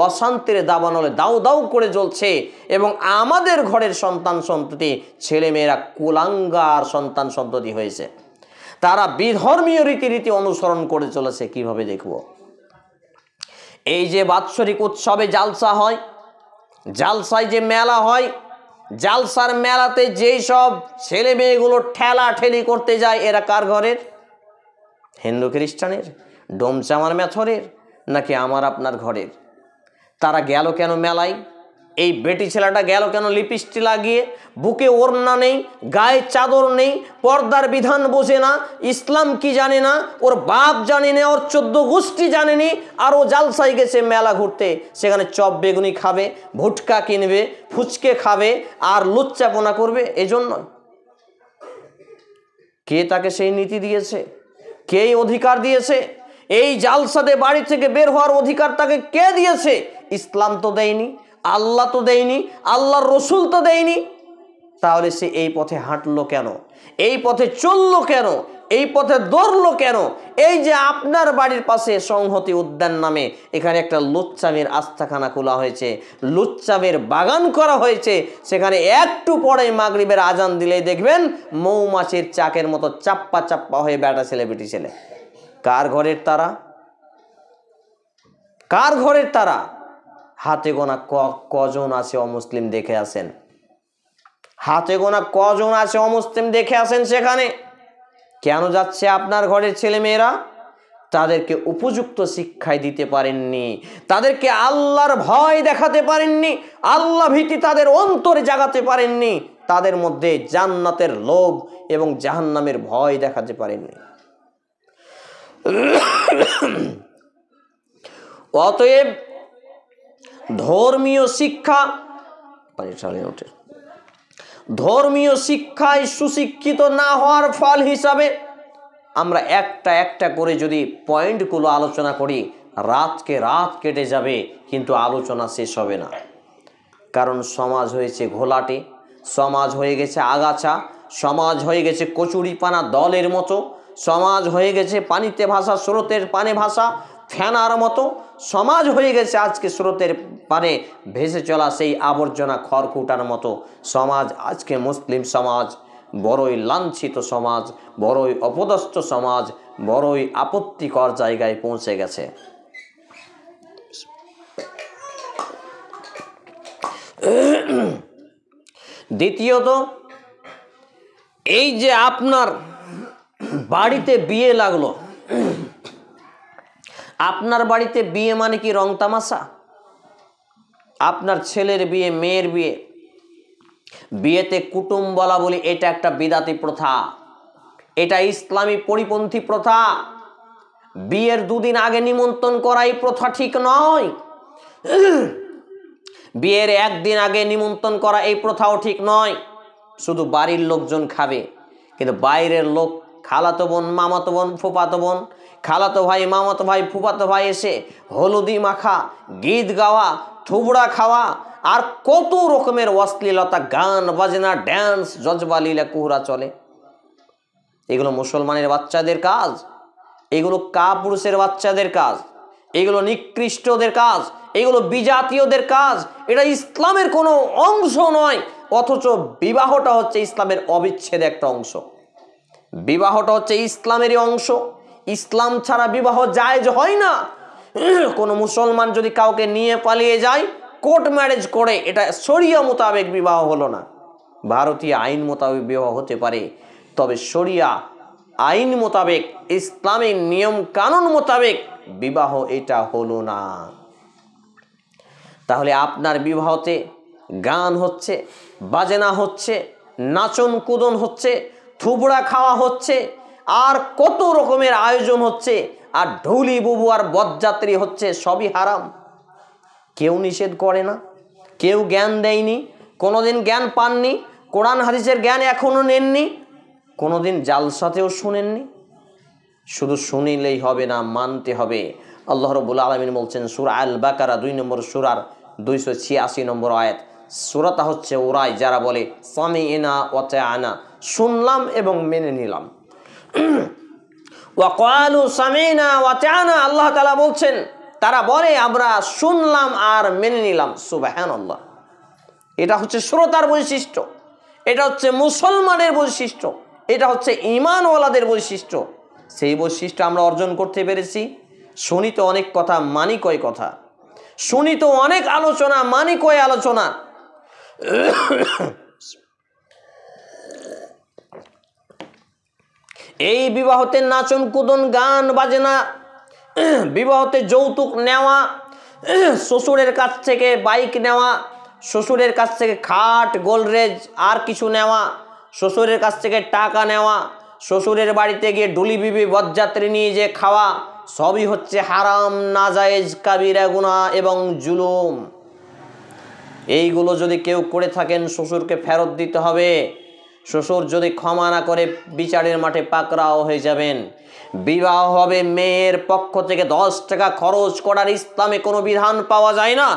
অশান্তির দাবানলে দাউ দাউ করে জ্বলছে। এবং আমাদের ঘরের সন্তান সন্ততি, ছেলেমেয়েরা কুলাঙ্গার সন্তান সন্ততি হয়েছে। তারা বিধর্মীয় রীতিনীতি অনুসরণ করে চলেছে। কিভাবে দেখব? এই যে বাৎসরিক উৎসবে জালসা হয়, জালসায় যে মেলা হয়, জালসার মেলাতে যেই সব ছেলে মেয়েগুলো ঠেলা ঠেলি করতে যায়, এরা কার ঘরের? হিন্দু খ্রিস্টানের, ডোমচামার মেথরের, নাকি আমার আপনার ঘরের? তারা গেল কেন মেলায়? এই বেটি ছেলেটা গেল কেন লিপস্টিক লাগিয়ে? বুকে ওড়না নেই, গায়ে চাদর নেই, পর্দার বিধান বোঝে না, ইসলাম কি জানে না, ওর বাপ জানে না, ওর 14 গোষ্ঠী জানেনি, আর ও জালসায় গেছে মেলা ঘুরতে। সেখানে চপ বেগুনি খাবে, ভুটকা কিনবে, ফুচকে খাবে, আর লুচ্চাপনা করবে। এজন্য কে তাকে সেই নীতি দিয়েছে? কে অধিকার দিয়েছে? এই জালসাতে বাড়ি থেকে বের হওয়ার অধিকার তাকে কে দিয়েছে? ইসলাম তো দেয়নি, আল্লাহ তো দেয়নি, আল্লাহর রসুল তো দেয়নি। তাহলে সে এই পথে হাঁটলো কেন? এই পথে চললো কেন? এই পথে দৌড়লো কেন? এই যে আপনার বাড়ির পাশে সংহতি উদ্যান নামে এখানে একটা লুচ্চামের আস্থাখানা খোলা হয়েছে, লুচ্চামের বাগান করা হয়েছে। সেখানে একটু পরে মাগরিবের আজান দিলেই দেখবেন মৌমাছির চাকের মতো চাপ্পা চাপ্পা হয়ে বেটা ছেলে বেটি ছেলে। কার ঘরের তারা? কার ঘরের তারা? হাতে গোনা কজন আছে অমুসলিম দেখে আসেন, হাতে গোনা কজন আছে অমুসলিম দেখে আসেন। সেখানে কেন যাচ্ছে আপনার ঘরের ছেলে মেয়েরা? তাদেরকে উপযুক্ত শিক্ষায় দিতে পারেননি, তাদেরকে আল্লাহর ভয় দেখাতে পারেননি, আল্লাহ ভীতি তাদের অন্তরে জাগাতে পারেননি, তাদের মধ্যে জান্নাতের লোভ এবং জাহান্নামের ভয় দেখাতে পারেননি। অতএব ধর্মীয় শিক্ষায় সুশিক্ষিত না হওয়ার ফল হিসাবে আমরা একটা একটা করে যদি পয়েন্টগুলো আলোচনা করি, রাতকে রাত কেটে যাবে, কিন্তু আলোচনা শেষ হবে না। কারণ সমাজ হয়েছে ঘোলাটে, সমাজ হয়ে গেছে আগাছা, সমাজ হয়ে গেছে কচুরিপানা দলের মতো, সমাজ হয়ে গেছে পানিতে ভাসা স্রোতের পানে ভাসা ফেনার মতো, সমাজ হয়ে গেছে আজকে স্রোতের পানে ভেসে চলা সেই আবর্জনা খড়কুটার মতো সমাজ। আজকে মুসলিম সমাজ বড়ই লাঞ্ছিত সমাজ, বড়ই অপদস্থ সমাজ, বড়ই আপত্তিকর জায়গায় পৌঁছে গেছে। দ্বিতীয়ত, এই যে আপনার বাড়িতে বিয়ে লাগলো, আপনার বাড়িতে বিয়ে মানে কি রং তামাশা? আপনার ছেলের বিয়ে, মেয়ের বিয়ে, বিয়েতে কুটুম বলা বলি, এটা একটা বিদাতি প্রথা, এটা ইসলামী পরিপন্থী প্রথা। বিয়ের দুদিন আগে নিমন্ত্রণ করা এই প্রথা ঠিক নয়। বিয়ের একদিন আগে নিমন্ত্রণ করা এই প্রথাও ঠিক নয়। শুধু বাড়ির লোকজন খাবে, কিন্তু বাইরের লোক, খালাতো বোন, মামাতো বোন, ফুফাতো বোন, খালাতো ভাই, মামাতো ভাই, ফুফাতো ভাই এসে হলুদি মাখা, গীত গাওয়া, থুবড়া খাওয়া, আর কত রকমের অশ্লীলতা, গান বাজনা, ড্যান্স, জজবা লীলা কুহরা চলে। এগুলো মুসলমানের বাচ্চাদের কাজ, এগুলো কাপুরুষের বাচ্চাদের কাজ, এগুলো নিকৃষ্টদের কাজ, এগুলো বিজাতীয়দের কাজ। এটা ইসলামের কোনো অংশ নয়। অথচ বিবাহটা হচ্ছে ইসলামের অবিচ্ছেদ্য একটা অংশ। বিবাহটা হচ্ছে ইসলামেরই অংশ। ইসলাম ছাড়া বিবাহ জায়েজ হয় না। কোনো মুসলমান যদি কাউকে নিয়ে পালিয়ে যায়, কোর্ট ম্যারেজ করে, এটা শরিয়া মোতাবেক বিবাহ হলো না। ভারতীয় আইন মোতাবেক বিবাহ হতে পারে, তবে শরিয়া আইন মোতাবেক, ইসলামের নিয়ম কানুন মোতাবেক বিবাহ এটা হলো না। তাহলে আপনার বিবাহতে গান হচ্ছে, বাজনা হচ্ছে, নাচন কুদন হচ্ছে, থুবড়া খাওয়া হচ্ছে, আর কত রকমের আয়োজন হচ্ছে, আর ঢুলি বুবু আর বরযাত্রী হচ্ছে, সবই হারাম। কেউ নিষেধ করে না, কেউ জ্ঞান দেয়নি, কোনোদিন জ্ঞান পাননি, কোরআন হাদিসের জ্ঞান এখনো নেননি, কোনোদিন জালসাতেও শুনেননি। শুধু শুনিলেই হবে না, মানতে হবে। আল্লাহ রাব্বুল আলামিন বলছেন সূরা আল বাকারা 2 নম্বর সূরার 286 নম্বর আয়াত। সূরাটা হচ্ছে ওরাই যারা বলে সামি'না ওয়া তা'আনা, শুনলাম এবং মেনে নিলাম। ওয়া ক্বালু সামি'না ওয়া তা'আনা, আল্লাহ তাআলা বলছেন তারা বলে আমরা শুনলাম আর মেনে নিলাম। সুবহানাল্লাহ। এটা হচ্ছে শ্রোতার বৈশিষ্ট্য, এটা হচ্ছে মুসলমানের বৈশিষ্ট্য, এটা হচ্ছে ঈমানওয়ালাদের বৈশিষ্ট্য। সেই বৈশিষ্ট্য আমরা অর্জন করতে পেরেছি। শুনি তো অনেক কথা, মানি কয় কথা। শুনি তো অনেক আলোচনা, মানি কয় আলোচনা। এই বিবাহতে নাচন কুদন, গান বাজনা, বিবাহতে যৌতুক নেওয়া, শ্বশুরের কাছ থেকে বাইক নেওয়া, শ্বশুরের কাছ থেকে খাট, গোলরেজ আর কিছু নেওয়া, শ্বশুরের কাছ থেকে টাকা নেওয়া, শ্বশুরের বাড়িতে গিয়ে ঢুলি বিবি বরযাত্রী নিয়ে যে খাওয়া, সবই হচ্ছে হারাম, নাজায়েজ, কাবিরা গুনাহ এবং জুলুম। এইগুলো যদি কেউ করে থাকেন, শ্বশুরকে ফেরত দিতে হবে। শ্বশুর যদি ক্ষমা না করে, বিচারের মাঠে পাকড়াও হয়ে যাবেন। বিবাহ হবে, মেয়ের পক্ষ থেকে 10 টাকা খরচ করার ইসলামে কোনো বিধান পাওয়া যায় না।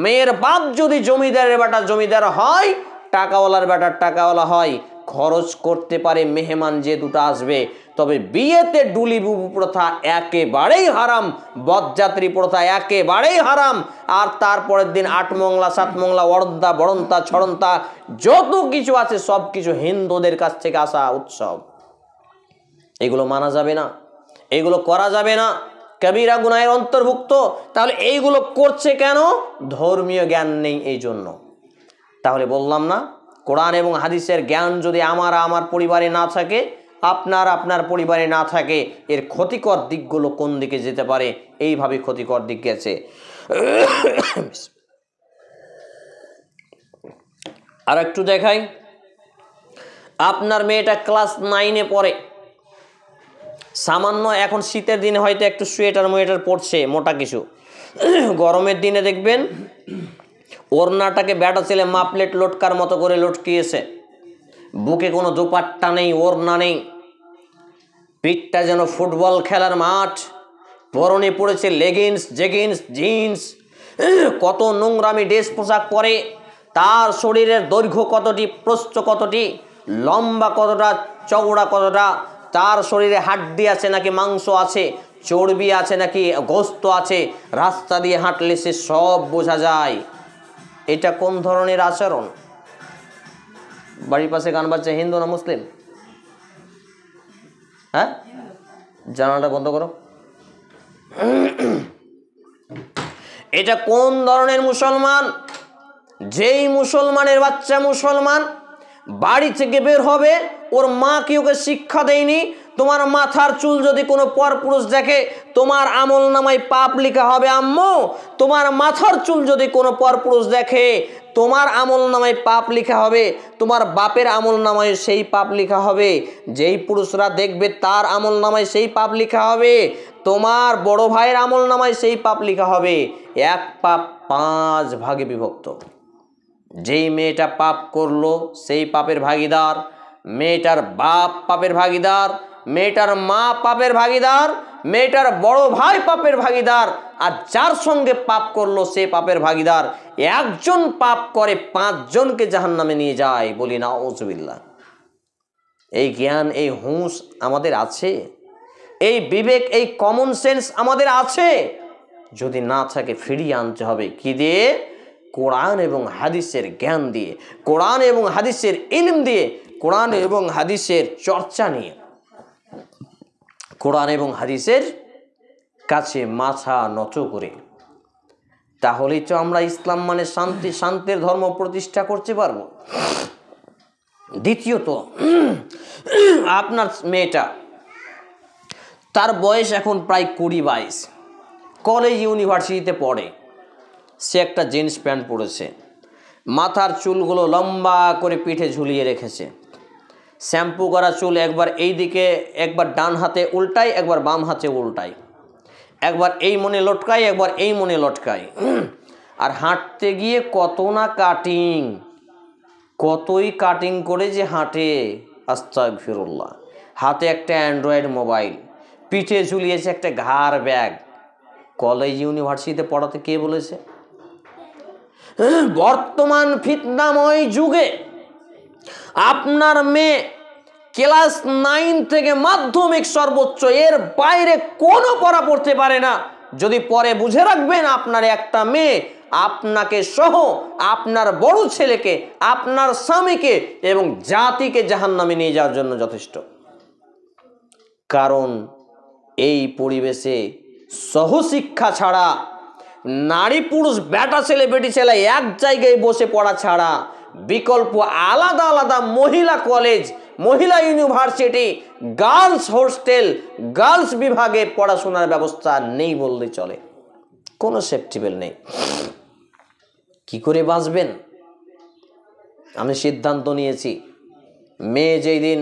মেয়ের বাপ যদি জমিদারের বেটা জমিদার হয়, টাকাওয়ালার বেটা টাকাওয়ালা হয়, খরচ করতে পারে মেহমান যে দুটো আসবে। তবে বিয়েতে ডুলি বুবু প্রথা একেবারেই হারাম, বরযাত্রী প্রথা একেবারেই হারাম। আর তারপরের দিন 8 মংলা 7 মংলা, অর্দা বড়ন্তা ছড়ন্তা যত কিছু আছে সব কিছু হিন্দুদের কাছ থেকে আসা উৎসব। এগুলো মানা যাবে না, এগুলো করা যাবে না, কবিরা গুনাহের অন্তর্ভুক্ত। তাহলে এইগুলো করছে কেন? ধর্মীয় জ্ঞান নেই এই জন্য। তাহলে বললাম না, কোরআন এবং হাদিসের জ্ঞান যদি আমার পরিবারে না থাকে, আপনার পরিবারে না থাকে, এর ক্ষতিকর দিকগুলো কোন দিকে যেতে পারে, এইভাবে ক্ষতিকর দিক গেছে। আর একটু দেখাই, আপনার মেয়েটা ক্লাস 9-এ পড়ে, সামান্য এখন শীতের দিনে হয়তো একটু সোয়েটার মোয়েটার পরছে, মোটা কিছু। গরমের দিনে দেখবেন ওড়নাটাকে ব্যাটা ছেলে মাপলেট লটকার মতো করে লটকিয়েছে, বুকে কোনো দুপাট্টা নেই, ওড়না নেই, পিঠটা যেন ফুটবল খেলার মাঠ, পরনে পড়েছে লেগিংস, জেগিংস, জিন্স, কত নোংরামি ড্রেস পোশাক পরে। তার শরীরের দৈর্ঘ্য কতটি, প্রস্থ কতটি, লম্বা কতটা, চওড়া কতটা, তার শরীরে হাড্ডি আছে নাকি মাংস আছে, চর্বি আছে নাকি গোস্ত আছে, রাস্তা দিয়ে হাঁটলে সে সব বোঝা যায়। এটা কোন ধরনের আচরণ? বাড়ির পাশে গান বাজছে, হিন্দু না মুসলিম? হ্যাঁ, জানালাটা বন্ধ করো। এটা কোন ধরনের মুসলমান? যেই মুসলমানের বাচ্চা মুসলমান বাড়ি থেকে বের হবে, ওর মা কি ওকে শিক্ষা দেয়নি তোমার মাথার চুল যদি কোনো পরপুরুষ দেখে তোমার আমল নামায় পাপ লেখা হবে? আম্মু, তোমার মাথার চুল যদি কোনো পরপুরুষ দেখে তোমার আমল নামায় পাপ লেখা হবে, তোমার বাপের আমল নামায় সেই পাপ লেখা হবে, যেই পুরুষরা দেখবে তার আমল নামায় সেই পাপ লেখা হবে, তোমার বড় ভাইয়ের আমল নামায় সেই পাপ লেখা হবে। এক পাপ 5 ভাগে বিভক্ত। যেই মেয়েটা পাপ করলো সেই পাপের ভাগীদার, মেয়েটার বাপ পাপের ভাগীদার, মেয়েটার মা পাপের ভাগীদার, মেয়েটার বড় ভাই পাপের ভাগীদার, আর যার সঙ্গে পাপ করলো সে পাপের ভাগীদার। একজন পাপ করে 5 জনকে জাহান্নামে নিয়ে যায়, বলি নাউজুবিল্লাহ। এই জ্ঞান, এই হুঁশ আমাদের আছে? এই বিবেক, এই কমন সেন্স আমাদের আছে? যদি না থাকে ফিরিয়ে আনতে হবে। কি দিয়ে? কোরআন এবং হাদিসের জ্ঞান দিয়ে, কোরআন এবং হাদিসের ইলম দিয়ে, কোরআন এবং হাদিসের চর্চা নিয়ে, কোরআন এবং হাদিসের কাছে মাথা নত করে। তাহলেই তো আমরা ইসলাম মানে শান্তি, শান্তির ধর্ম প্রতিষ্ঠা করতে পারবো। দ্বিতীয়ত, আপনার মেয়েটা, তার বয়স এখন প্রায় 20-22, কলেজ ইউনিভার্সিটিতে পড়ে, সে একটা জিন্স প্যান্ট পরেছে, মাথার চুলগুলো লম্বা করে পিঠে ঝুলিয়ে রেখেছে, শ্যাম্পু করা চুল একবার এই দিকে, একবার ডান হাতে উল্টায়, একবার বাম হাতে উল্টায়, একবার এই মনে লটকায়, একবার এই মনে লটকায়, আর হাঁটতে গিয়ে কত না কাটিং, কতই কাটিং করে যে হাঁটে, আস্তাগফিরুল্লাহ। হাতে একটা অ্যান্ড্রয়েড মোবাইল, পিঠে ঝুলিয়েছে একটা ঘাড় ব্যাগ। কলেজ ইউনিভার্সিটিতে পড়াতে কে বলেছে? বর্তমান ফিতনাময় যুগে আপনার মেয়ে ক্লাস 9 থেকে মাধ্যমিক সর্বোচ্চ, এর বাইরে কোনো পড়া পড়তে পারে না। যদি পরে বুঝে রাখবেন, আপনার একটা মেয়ে আপনাকে সহ আপনার বড় ছেলেকে, আপনার স্বামীকে এবং জাতিকে জাহান্নামে নিয়ে যাওয়ার জন্য যথেষ্ট। কারণ এই পরিবেশে সহশিক্ষা ছাড়া, নারী পুরুষ, বেটা ছেলে বেটি ছেলে এক জায়গায় বসে পড়া ছাড়া বিকল্প আলাদা আলাদা মহিলা কলেজ, মহিলা ইউনিভার্সিটি, গার্লস হোস্টেল, গার্লস বিভাগে পড়াশোনার ব্যবস্থা নেই বললেই চলে। কোনো সেফটিবেল নেই। কি করে বাঁচবেন? আমি সিদ্ধান্ত নিয়েছি, মেয়ে যেই দিন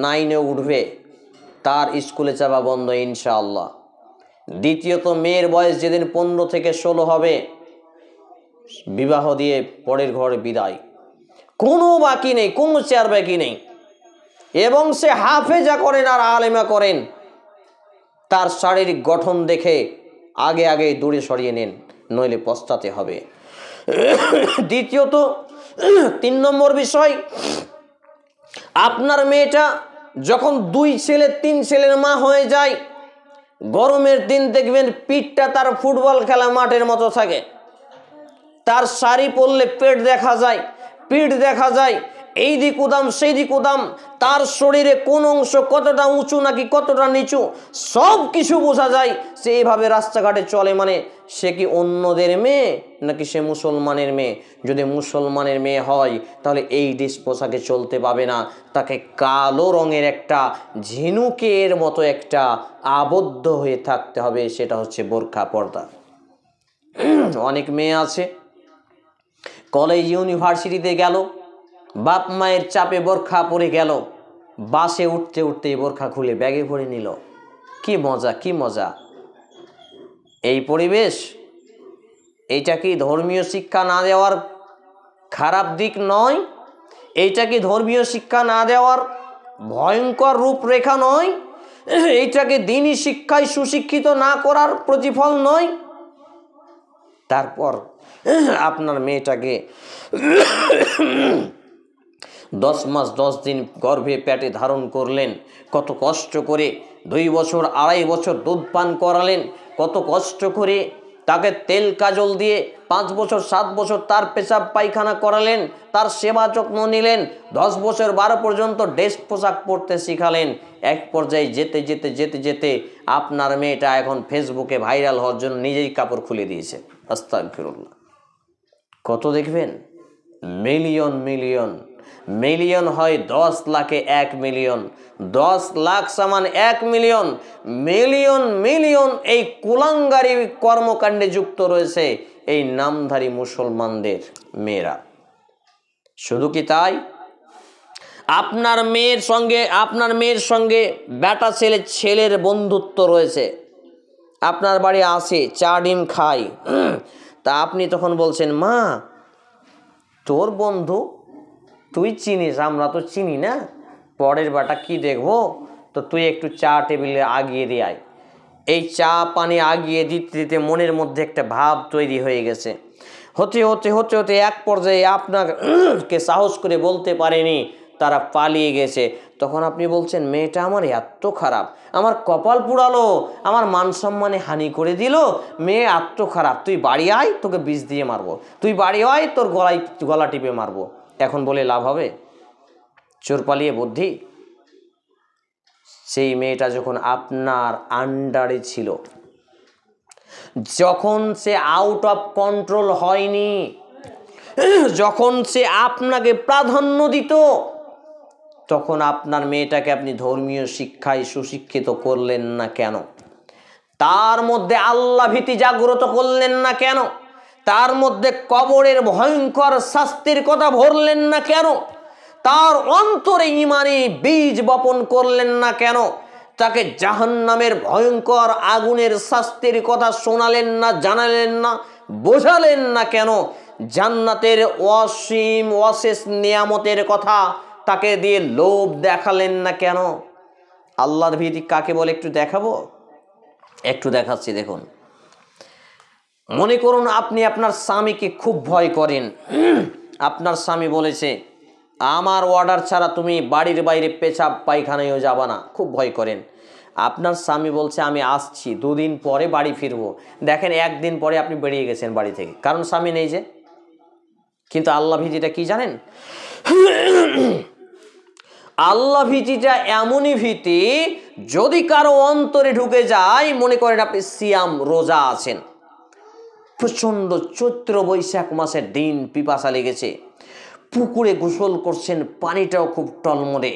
9-এ উঠবে তার স্কুলে যাওয়া বন্ধ ইনশাআল্লাহ। দ্বিতীয়ত, মেয়ের বয়স যেদিন 15 থেকে 16 হবে, বিবাহ দিয়ে পরের ঘরে বিদায়। কোনো বাকি নেই, কোনো চেয়ার বাকি নেই। এবং সে হাফেজা করেন আর আলেমা করেন, তার শারীরিক গঠন দেখে আগে আগে দূরে সরিয়ে নেন, নইলে পস্তাতে হবে। দ্বিতীয়ত, 3 নম্বর বিষয়, আপনার মেয়েটা যখন 2 ছেলে 3 ছেলের মা হয়ে যায়, গরমের দিন দেখবেন পিঠটা তার ফুটবল খেলা মাঠের মতো থাকে, তার শাড়ি পরলে পেট দেখা যায়, পিঠ দেখা যায়, এই দিক উদাম সেই দিক উদাম, তার শরীরে কোন অংশ কতটা উঁচু নাকি কতটা নিচু সব কিছু বোঝা যায়। সে এইভাবে রাস্তাঘাটে চলে, মানে সে কি অন্যদের মেয়ে নাকি সে মুসলমানের মেয়ে? যদি মুসলমানের মেয়ে হয় তাহলে এই ড্রেস পোশাকে চলতে পাবে না, তাকে কালো রঙের একটা ঝিনুকের মতো একটা আবদ্ধ হয়ে থাকতে হবে, সেটা হচ্ছে বোরকা, পর্দা। অনেক মেয়ে আছে কলেজ ইউনিভার্সিটিতে গেল, বাপ মায়ের চাপে বোরখা পরে গেল, বাসে উঠতে উঠতে বোরখা খুলে ব্যাগে ভরে নিল। কি মজা, কি মজা! এই পরিবেশ, এইটা কি ধর্মীয় শিক্ষা না দেওয়ার খারাপ দিক নয়? এইটা কি ধর্মীয় শিক্ষা না দেওয়ার ভয়ঙ্কর রূপরেখা নয়? এইটাকে দিনই শিক্ষায় সুশিক্ষিত না করার প্রতিফল নয়? তারপর আপনার মেয়েটাকে 10 মাস 10 দিন গর্ভে পেটে ধারণ করলেন, কত কষ্ট করে 2 বছর 2.5 বছর দুধ পান করালেন, কত কষ্ট করে তাকে তেল কাজল দিয়ে 5 বছর 7 বছর তার পেশাব পায়খানা করালেন, তার সেবা যত্ন নিলেন, 10 বছর 12 পর্যন্ত ড্রেস পোশাক পরতে শিখালেন। এক পর্যায়ে যেতে যেতে যেতে যেতে আপনার মেয়েটা এখন ফেসবুকে ভাইরাল হওয়ার জন্য নিজেই কাপড় খুলে দিয়েছে। আস্তাগফিরুল্লাহ। কত দেখবেন? মিলিয়ন মিলিয়ন মিলিয়ন হয় 10 লাখে 1 মিলিয়ন, 10 লাখ সমান 1 মিলিয়ন, মিলিয়ন মিলিয়ন এই কুলাঙ্গারি কর্মকাণ্ডে যুক্ত রয়েছে এই নামধারী মুসলমানদের মেয়েরা। শুধু কি তাই? আপনার মেয়ের সঙ্গে বেটা ছেলের বন্ধুত্ব রয়েছে, আপনার বাড়ি আসে, চা ডিম খাই, তা আপনি তখন বলছেন, মা তোর বন্ধু তুই চিনিস, আমরা তো চিনি না, পরের বেটা কি দেখবো, তো তুই একটু চা টেবিলে আগিয়ে দিয়ে আয়। এই চা পানি আগিয়ে দিতে দিতে মনের মধ্যে একটা ভাব তৈরি হয়ে গেছে। হতে হতে হতে হতে এক পর্যায়ে আপনাকে সাহস করে বলতে পারেনি, তারা পালিয়ে গেছে। তখন আপনি বলছেন, মেয়েটা আমার এত খারাপ, আমার কপাল পুড়ালো, আমার মান সম্মানে হানি করে দিল, মেয়ে এত খারাপ, তুই বাড়ি আয়, তোকে বিষ দিয়ে মারবো, তুই বাড়ি আয়, তোর গলা টিপে মারবো। এখন বলে লাভ হবে? চোর পালিয়ে বুদ্ধি। সেই মেয়েটা যখন আপনার আন্ডারে ছিল, যখন সে আউট অফ কন্ট্রোল হয়নি, যখন সে আপনাকে প্রাধান্য দিত, তখন আপনার মেয়েটাকে আপনি ধর্মীয় শিক্ষায় সুশিক্ষিত করলেন না কেন? তার মধ্যে আল্লাহ ভীতি জাগ্রত করলেন না কেন? তার মধ্যে কবরের ভয়ঙ্কর শাস্তির কথা ভরলেন না কেন? তার অন্তরে ঈমানি বীজ বপন করলেন না কেন? তাকে জাহান্নামের ভয়ঙ্কর আগুনের শাস্তির কথা শোনালেন না, জানালেন না, বোঝালেন না কেন? জান্নাতের অসীম অশেষ নিয়ামতের কথা তাকে দিয়ে লোভ দেখালেন না কেন? আল্লাহর ভীতি কাকে বলে একটু দেখাবো, একটু দেখাচ্ছি দেখুন। মনে করুন আপনি আপনার স্বামীকে খুব ভয় করেন, আপনার স্বামী বলেছে আমার অর্ডার ছাড়া তুমি বাড়ির বাইরে পেশাব পায়খানায়ও যাবা না, খুব ভয় করেন। আপনার স্বামী বলছে আমি আসছি, 2 দিন পরে বাড়ি ফিরবো। দেখেন 1 দিন পরে আপনি বেরিয়ে গেছেন বাড়ি থেকে, কারণ স্বামী নেই যে। কিন্তু আল্লাহ ভীতিটা কি জানেন? আল্লাহ ভীতিটা এমনই ভীতি, যদি কারো অন্তরে ঢুকে যায়, মনে করেন আপনি সিয়াম রোজা আছেন, প্রচণ্ড চৈত্র বৈশাখ মাসের দিন, পিপাসা লেগেছে, পুকুরে গোসল করছেন, পানিটাও খুব টলমলে,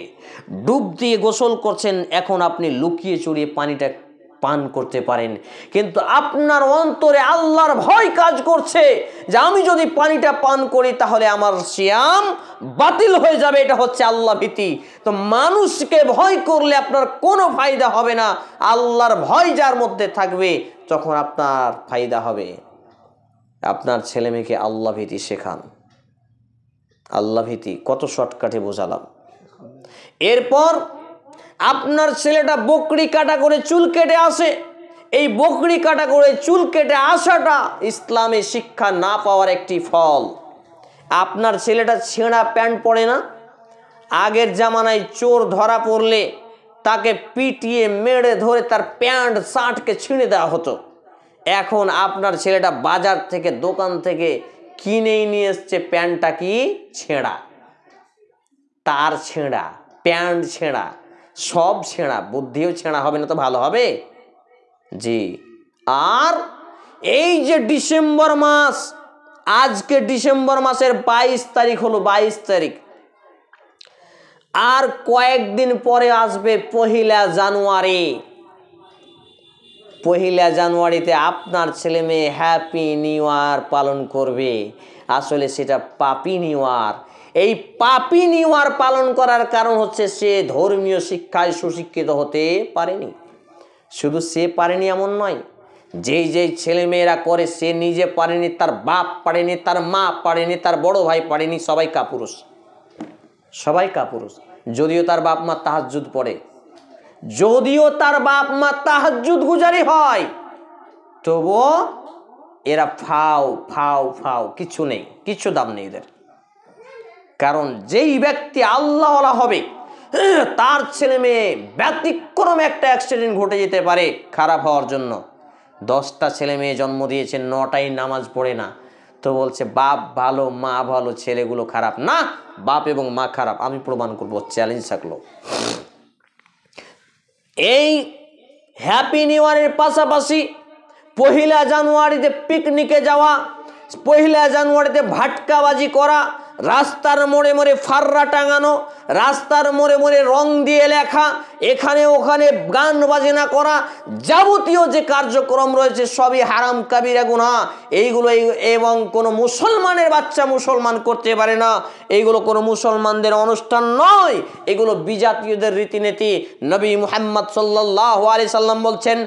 ডুব দিয়ে গোসল করছেন, এখন আপনি লুকিয়ে চুরিয়ে পানিটা পান করতে পারেন, কিন্তু আপনার অন্তরে আল্লাহর ভয় কাজ করছে যে আমি যদি পানিটা পান করি তাহলে আমার সিয়াম বাতিল হয়ে যাবে। এটা হচ্ছে আল্লাহ ভীতি। তো মানুষকে ভয় করলে আপনার কোনো ফায়দা হবে না, আল্লাহর ভয় যার মধ্যে থাকবে তখন আপনার ফায়দা হবে। আপনার ছেলে মেয়েকে আল্লাহ ভীতি শেখান। আল্লাহ ভীতি কত শর্টকাটে বোঝালাম। এরপর আপনার ছেলেটা বকরি কাটা করে চুল কেটে আসে, এই বকরি কাটা করে চুল কেটে আসাটা ইসলামে শিক্ষা না পাওয়ার একটি ফল। আপনার ছেলেটা ছেঁড়া প্যান্ট পরে না, আগের জামানায় চোর ধরা পড়লে তাকে পিটিয়ে মেরে ধরে তার প্যান্ট শার্টকে ছিঁড়ে দেওয়া হতো। এখন আপনার ছেলেটা বাজার থেকে দোকান থেকে কিনেই নিয়ে এসছে প্যান্টটা কি ছেঁড়া, তার ছেঁড়া, প্যান্ট ছেঁড়া, সব ছেঁড়া, বুদ্ধিও ছেঁড়া হবে না তো ভালো হবে? জি। আর এই যে ডিসেম্বর মাস, আজকে ডিসেম্বর মাসের 22 তারিখ হলো, 22 তারিখ, আর কয়েকদিন পরে আসবে 1 জানুয়ারি। 1 জানুয়ারিতে আপনার ছেলে মেয়ে হ্যাপি নিউ ইয়ার পালন করবে। আসলে সেটা পাপি নিউ ইয়ার। এই পাপি নিউ ইয়ার পালন করার কারণ হচ্ছে সে ধর্মীয় শিক্ষায় সুশিক্ষিত হতে পারেনি। শুধু সে পারেনি এমন নয়, যেই যেই ছেলে মেয়েরা করে সে নিজে পারেনি, তার বাপ পারেনি, তার মা পারেনি, তার বড় ভাই পারেনি, সবাই কাপুরুষ, সবাই কাপুরুষ। যদিও তার বাপ মা তাহাজ্জুদ পড়ে, যদিও তার বাপ মা তাহাজ্জুদ গুজারি হয়, তবুও এরা ফাও ফাও ফাও, কিছু নেই, কিছু দাম নেই এদের। কারণ যেই ব্যক্তি আল্লাহওয়ালা হবে, তার ছেলে মেয়ে ব্যতিক্রমে একটা অ্যাক্সিডেন্ট ঘটে যেতে পারে খারাপ হওয়ার জন্য। 10টা ছেলে মেয়ে জন্ম দিয়েছে, 9টাই নামাজ পড়ে না, তো বলছে বাপ ভালো মা ভালো, ছেলেগুলো খারাপ না, বাপ এবং মা খারাপ। আমি প্রমাণ করবো, চ্যালেঞ্জ থাকলো। এই হ্যাপি নিউ ইয়ারের পাশাপাশি 1 জানুয়ারিতে পিকনিকে যাওয়া, 1 জানুয়ারিতে ভাটকাবাজি করা, রাস্তার মোড়ে মোড়ে ফাররা টাঙানো, রাস্তার মোড়ে মোড়ে রং দিয়ে লেখা, এখানে ওখানে গান বাজনা করা, যাবতীয় যে কার্যক্রম রয়েছে সবই হারাম কাবিরা গুনাহ। এইগুলো এবং কোনো মুসলমানের বাচ্চা মুসলমান করতে পারে না, এইগুলো কোনো মুসলমানদের অনুষ্ঠান নয়, এগুলো বিজাতীয়দের রীতিনীতি। নবী মুহাম্মদ সাল্লাল্লাহু আলাইহি সাল্লাম বলছেন,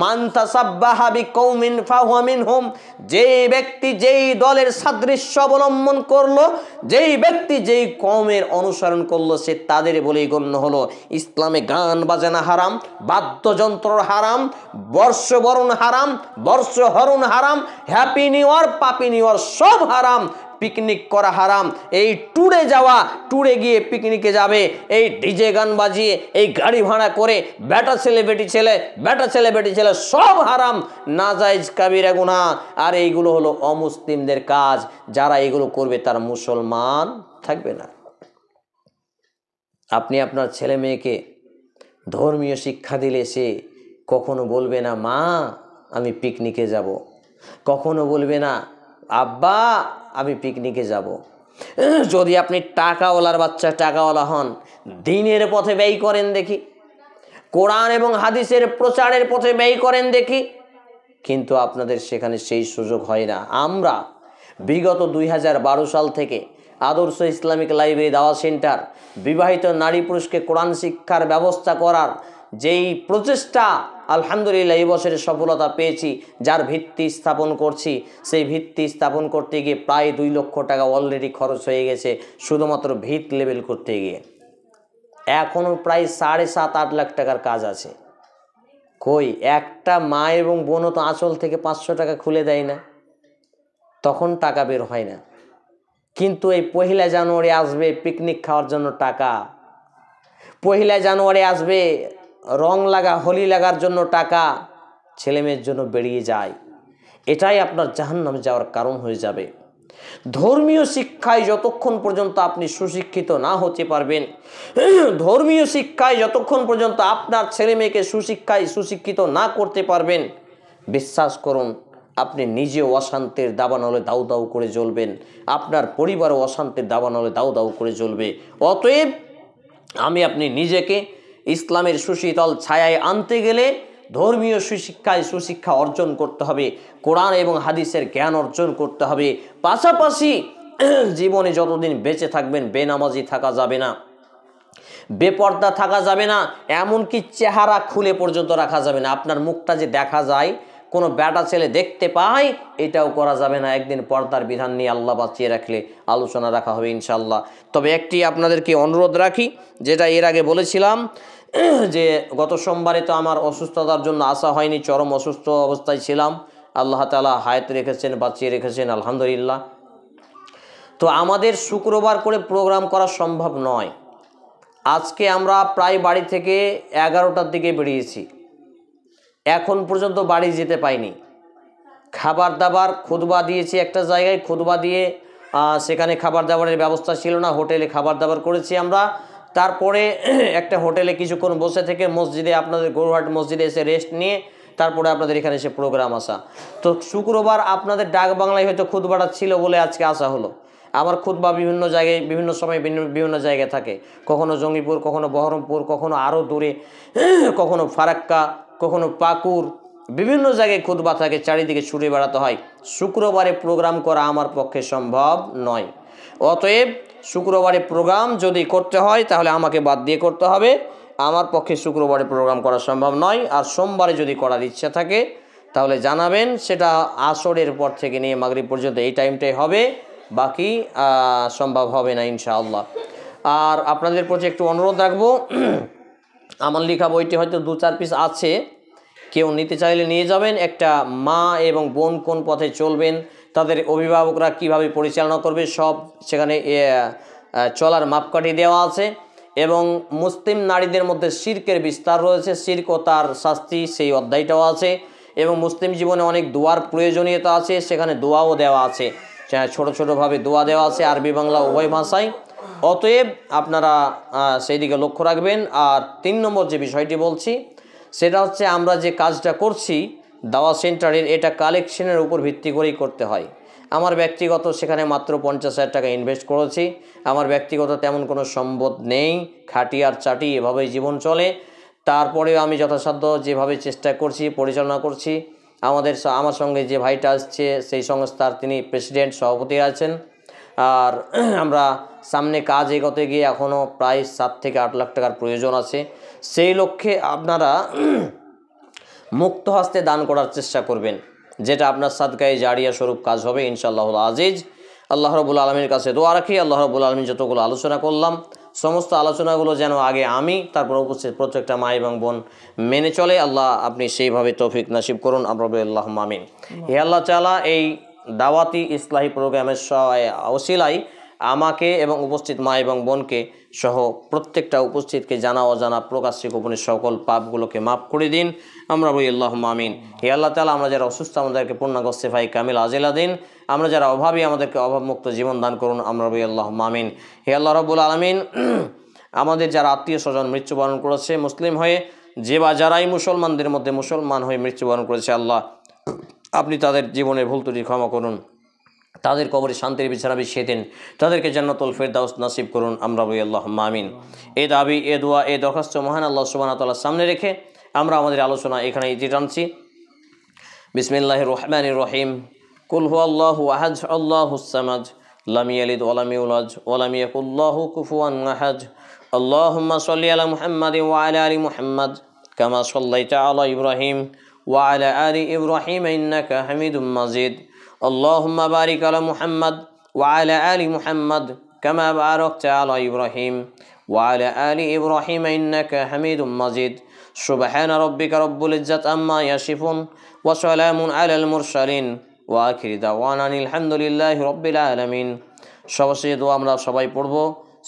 মান তাসাব্বাহা বিকৌমিন ফাহুয়া মিনহুম, যেই ব্যক্তি যেই দলের সাদৃশ্য অবলম্বন করলো, যেই ব্যক্তি যেই কওমের অনুসরণ করলো, সে তাদের বলেই গণ্য হলো। ইসলামে গান বাজানা হারাম, বাদ্যযন্ত্র হারাম, বর্ষবরণ হারাম, বর্ষহরণ হারাম, হ্যাপি নিউ ইয়ার পাপি নিউ ইয়ার সব হারাম, পিকনিক করা হারাম। এই ট্যুরে যাওয়া, ট্যুরে গিয়ে পিকনিকে যাবে, এই ডিজে গান বাজিয়ে, এই গাড়ি ভাড়া করে, বেটা ছেলে বেটি ছেলে, বেটা ছেলে বেটি ছেলে, সব হারাম, নাজায়েজ কাবিরা গুনাহ। আর এইগুলো হলো অমুসলিমদের কাজ। যারা এগুলো করবে তারা মুসলমান থাকবে না। আপনি আপনার ছেলে মেয়েকে ধর্মীয় শিক্ষা দিলে সে কখনো বলবে না মা আমি পিকনিকে যাব, কখনো বলবে না আব্বা আমি পিকনিকে যাব। যদি আপনি টাকাওয়ালার বাচ্চা, টাকাওয়ালা হন, দ্বীনের পথে ব্যয় করেন দেখি, কোরআন এবং হাদিসের প্রচারের পথে ব্যয় করেন দেখি, কিন্তু আপনাদের সেখানে সেই সুযোগ হয় না। আমরা বিগত 2012 সাল থেকে আদর্শ ইসলামিক লাইব্রেরি দাওয়া সেন্টার বিবাহিত নারী পুরুষকে কোরআন শিক্ষার ব্যবস্থা করার যেই প্রচেষ্টা, আলহামদুলিল্লাহ এই বছরের সফলতা পেয়েছি। যার ভিত্তি স্থাপন করছি, সেই ভিত্তি স্থাপন করতে গিয়ে প্রায় 2 লক্ষ টাকা অলরেডি খরচ হয়ে গেছে শুধুমাত্র ভিত লেভেল করতে গিয়ে। এখনও প্রায় 7.5-8 লাখ টাকার কাজ আছে। কই একটা মা এবং বোনও তো আঁচল থেকে 500 টাকা খুলে দেয় না, তখন টাকা বের হয় না। কিন্তু এই 1 জানুয়ারি আসবে পিকনিক খাওয়ার জন্য টাকা, 1 জানুয়ারি আসবে রং লাগা হোলি লাগার জন্য টাকা, ছেলে মেয়ের জন্য বেরিয়ে যায়। এটাই আপনার জাহান্নামে যাওয়ার কারণ হয়ে যাবে। ধর্মীয় শিক্ষায় যতক্ষণ পর্যন্ত আপনি সুশিক্ষিত না হতে পারবেন, ধর্মীয় শিক্ষায় যতক্ষণ পর্যন্ত আপনার ছেলে মেয়েকে সুশিক্ষিত না করতে পারবেন, বিশ্বাস করুন আপনি নিজেও অশান্তির দাবানলে দাউ দাউ করে জ্বলবেন, আপনার পরিবারও অশান্তির দাবানলে দাউ দাউ করে জ্বলবে। অতএব আমি আপনি নিজেকে ইসলামের সুশীতল ছায়ায় আনতে গেলে ধর্মীয় সুশিক্ষা অর্জন করতে হবে, কোরআন এবং হাদিসের জ্ঞান অর্জন করতে হবে। পাশাপাশি জীবনে যতদিন বেঁচে থাকবেন বেনামাজি থাকা যাবে না, বেপর্দা থাকা যাবে না, এমনকি চেহারা খুলে পর্যন্ত রাখা যাবে না। আপনার মুখটা যে দেখা যায়, কোনো বেটা ছেলে দেখতে পায়, এটাও করা যাবে না। একদিন পর্দার বিধান নিয়ে আল্লাহ বাঁচিয়ে রাখলে আলোচনা রাখা হবে ইনশাআল্লাহ। তবে একটি আপনাদেরকে অনুরোধ রাখি, যেটা এর আগে বলেছিলাম, যে গত সোমবারে তো আমার অসুস্থতার জন্য আসা হয়নি, চরম অসুস্থ অবস্থায় ছিলাম। আল্লাহ তাআলা হায়াত রেখেছেন, বাঁচিয়ে রেখেছেন, আলহামদুলিল্লাহ। তো আমাদের শুক্রবার করে প্রোগ্রাম করা সম্ভব নয়। আজকে আমরা প্রায় বাড়ি থেকে 11টার দিকে বেরিয়েছি, এখন পর্যন্ত বাড়ি যেতে পাইনি। খাবার দাবার খুতবা দিয়েছি একটা জায়গায়, খুতবা দিয়ে সেখানে খাবার দাবারের ব্যবস্থা ছিল না, হোটেলে খাবার দাবার করেছি আমরা। তারপরে একটা হোটেলে কিছুক্ষণ বসে থেকে মসজিদে, আপনাদের গরুহাট মসজিদে এসে রেস্ট নিয়ে তারপরে আপনাদের এখানে এসে প্রোগ্রাম আসা। তো শুক্রবার আপনাদের ডাক বাংলায় হয়তো খুতবাটা ছিল বলে আজকে আসা হলো। আমার খুতবা বিভিন্ন জায়গায় বিভিন্ন সময় বিভিন্ন জায়গায় থাকে, কখনো জঙ্গিপুর, কখনো বহরমপুর, কখনো আরও দূরে, কখনো ফারাক্কা, কখনো পাকুর, বিভিন্ন জায়গায় খুতবা থাকে, চারিদিকে ছুটে বেড়াতে হয়। শুক্রবারে প্রোগ্রাম করা আমার পক্ষে সম্ভব নয়। অতএব শুক্রবারে প্রোগ্রাম যদি করতে হয় তাহলে আমাকে বাদ দিয়ে করতে হবে, আমার পক্ষে শুক্রবারে প্রোগ্রাম করা সম্ভব নয়। আর সোমবারে যদি করার ইচ্ছা থাকে তাহলে জানাবেন, সেটা আসরের পর থেকে নিয়ে মাগরিব পর্যন্ত এই টাইমটাই হবে, বাকি সম্ভব হবে না ইনশাআল্লাহ। আর আপনাদের প্রতি একটু অনুরোধ রাখবো, আমার লেখা বইটি হয়তো 2-4 পিস আছে, কেউ নিতে চাইলে নিয়ে যাবেন। একটা মা এবং বোন কোন পথে চলবেন, তাদের অভিভাবকরা কিভাবে পরিচালনা করবে, সব সেখানে চলার মাপকাঠি দেওয়া আছে। এবং মুসলিম নারীদের মধ্যে শিরকের বিস্তার রয়েছে, শিরক ও তার শাস্তি, সেই অধ্যায়টাও আছে। এবং মুসলিম জীবনে অনেক দোয়ার প্রয়োজনীয়তা আছে, সেখানে দোয়াও দেওয়া আছে, ছোট ছোটোভাবে দোয়া দেওয়া আছে আরবি বাংলা উভয় ভাষায়। অতএব আপনারা সেই দিকে লক্ষ্য রাখবেন। আর 3 নম্বর যে বিষয়টি বলছি সেটা হচ্ছে, আমরা যে কাজটা করছি দাওয়া সেন্টারের, এটা কালেকশনের উপর ভিত্তি করেই করতে হয়। আমার ব্যক্তিগত সেখানে মাত্র 50,000 টাকা ইনভেস্ট করেছি। আমার ব্যক্তিগত তেমন কোনো সম্পদ নেই, খাটি আর চাটি এভাবেই জীবন চলে। তারপরেও আমি যথাসাধ্য যেভাবে চেষ্টা করছি, পরিচালনা করছি। আমার সঙ্গে যে ভাইটা আসছে সেই সংস্থার তিনি প্রেসিডেন্ট, সভাপতি আছেন। আর আমরা সামনে কাজ এগোতে গিয়ে এখনও প্রায় 7 থেকে 8 লাখ টাকার প্রয়োজন আছে। সেই লক্ষ্যে আপনারা মুক্ত হস্তে দান করার চেষ্টা করবেন, যেটা আপনার সাদকায়ে জারিয়া স্বরূপ কাজ হবে ইনশাআল্লাহুল আজিজ। আল্লাহ রাব্বুল আলামিনের কাছে দোয়া রাখি, আল্লাহ রাব্বুল আলামিন যতগুলো আলোচনা করলাম সমস্ত আলোচনাগুলো যেন আগে আমি, তারপর উপস্থিত প্রত্যেকটা মা এবং বোন মেনে চলে। আল্লাহ আপনি সেইভাবে তৌফিক নাসিব করুন, আল্লাহুম্মা আমিন। হে আল্লাহ তাআলা, এই দাওয়াতি ইসলাহি প্রোগ্রামের ওসিলায় আমাকে এবং উপস্থিত মা এবং বোনকে সহ প্রত্যেকটা উপস্থিতকে জানা অজানা প্রকাশ্যে গোপনের সকল পাপগুলোকে মাফ করে দিন, আমরা বলি আল্লাহুম্মা আমিন। হে আল্লাহ তাআলা, আমরা যারা অসুস্থ আমাদেরকে পূর্ণাঙ্গ শিফায়ে কামিল আজিলা দিন, আমরা যারা অভাবী আমাদেরকে অভাবমুক্ত জীবন দান করুন, আমরা বলি আল্লাহুম্মা আমিন। হে আল্লাহ রাব্বুল আলামিন, আমাদের যারা আত্মীয় স্বজন মৃত্যুবরণ করেছে মুসলিম হয়ে, যে বা যারাই মুসলমানদের মধ্যে মুসলমান হয়ে মৃত্যুবরণ করেছে, আল্লাহ আপনি তাদের জীবনের ভুল ত্রুটি ক্ষমা করুন, তাদের কবরে শান্তির বিছানা বিছিয়ে দিন, তাদেরকে জান্নাতুল ফেরদাউস নসিব করুন, আমরা বলি আল্লাহুম্মা আমিন। এই দাবি, এ দোয়া, এই দরখাস্ত মহান আল্লাহ সুবহানাহু ওয়া তাআলার সামনে রেখে আমরা আমাদের আলোচনা এখানে ইতি টানছি। বিসমিল্লাহির রহমানির রহিম। কুল হুয়াল্লাহু আহাদ, আল্লাহুস সামাদ, লাম ইয়ালিদ ওয়া লাম ইউলাদ ওয়া লাম ইয়াকুল লাহু কুফুয়ান আহাদ। আল্লাহুম্মা সাল্লি আলা মুহাম্মাদিন ওয়া আলা আলি মুহাম্মাদ কামা সাল্লাইতা আলা ইব্রাহিম ওয়া আলা আলি ইব্রাহিম ইন্নাকা হামিদুম মাজিদ। আল্লাহুম্মা বারিক আলা মুহাম্মাদ ওয়া আলা আলি মুহাম্মাদ কামা বারাকতা আলা ইব্রাহিম ওয়া আলা আলি ইব্রাহিম ইন্নাকা হামিদুম মাজিদ। সুবহানা রাব্বিকা রাব্বুল ইজ্জাতি আম্মা ইয়াসিফুন ওয়া সালামুন আলাল মুরসালিন ওয়া আখিরু দাওয়ানা আলহামদুলিল্লাহি রাব্বিল আলামিন। সবশেষে দোয়া আমরা সবাই পড়ব।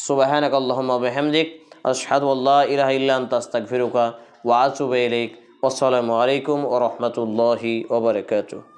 সুবহানাকা আল্লাহুম্মা ওয়া বিহামদিক, আশহাদু আল্লা ইলাহা ইল্লা আনতা আস্তাগফিরুকা ওয়া আতুবু ইলাইক। আসসালামু আলাইকুম ওয়া রাহমাতুল্লাহি ওয়া বারাকাতুহু।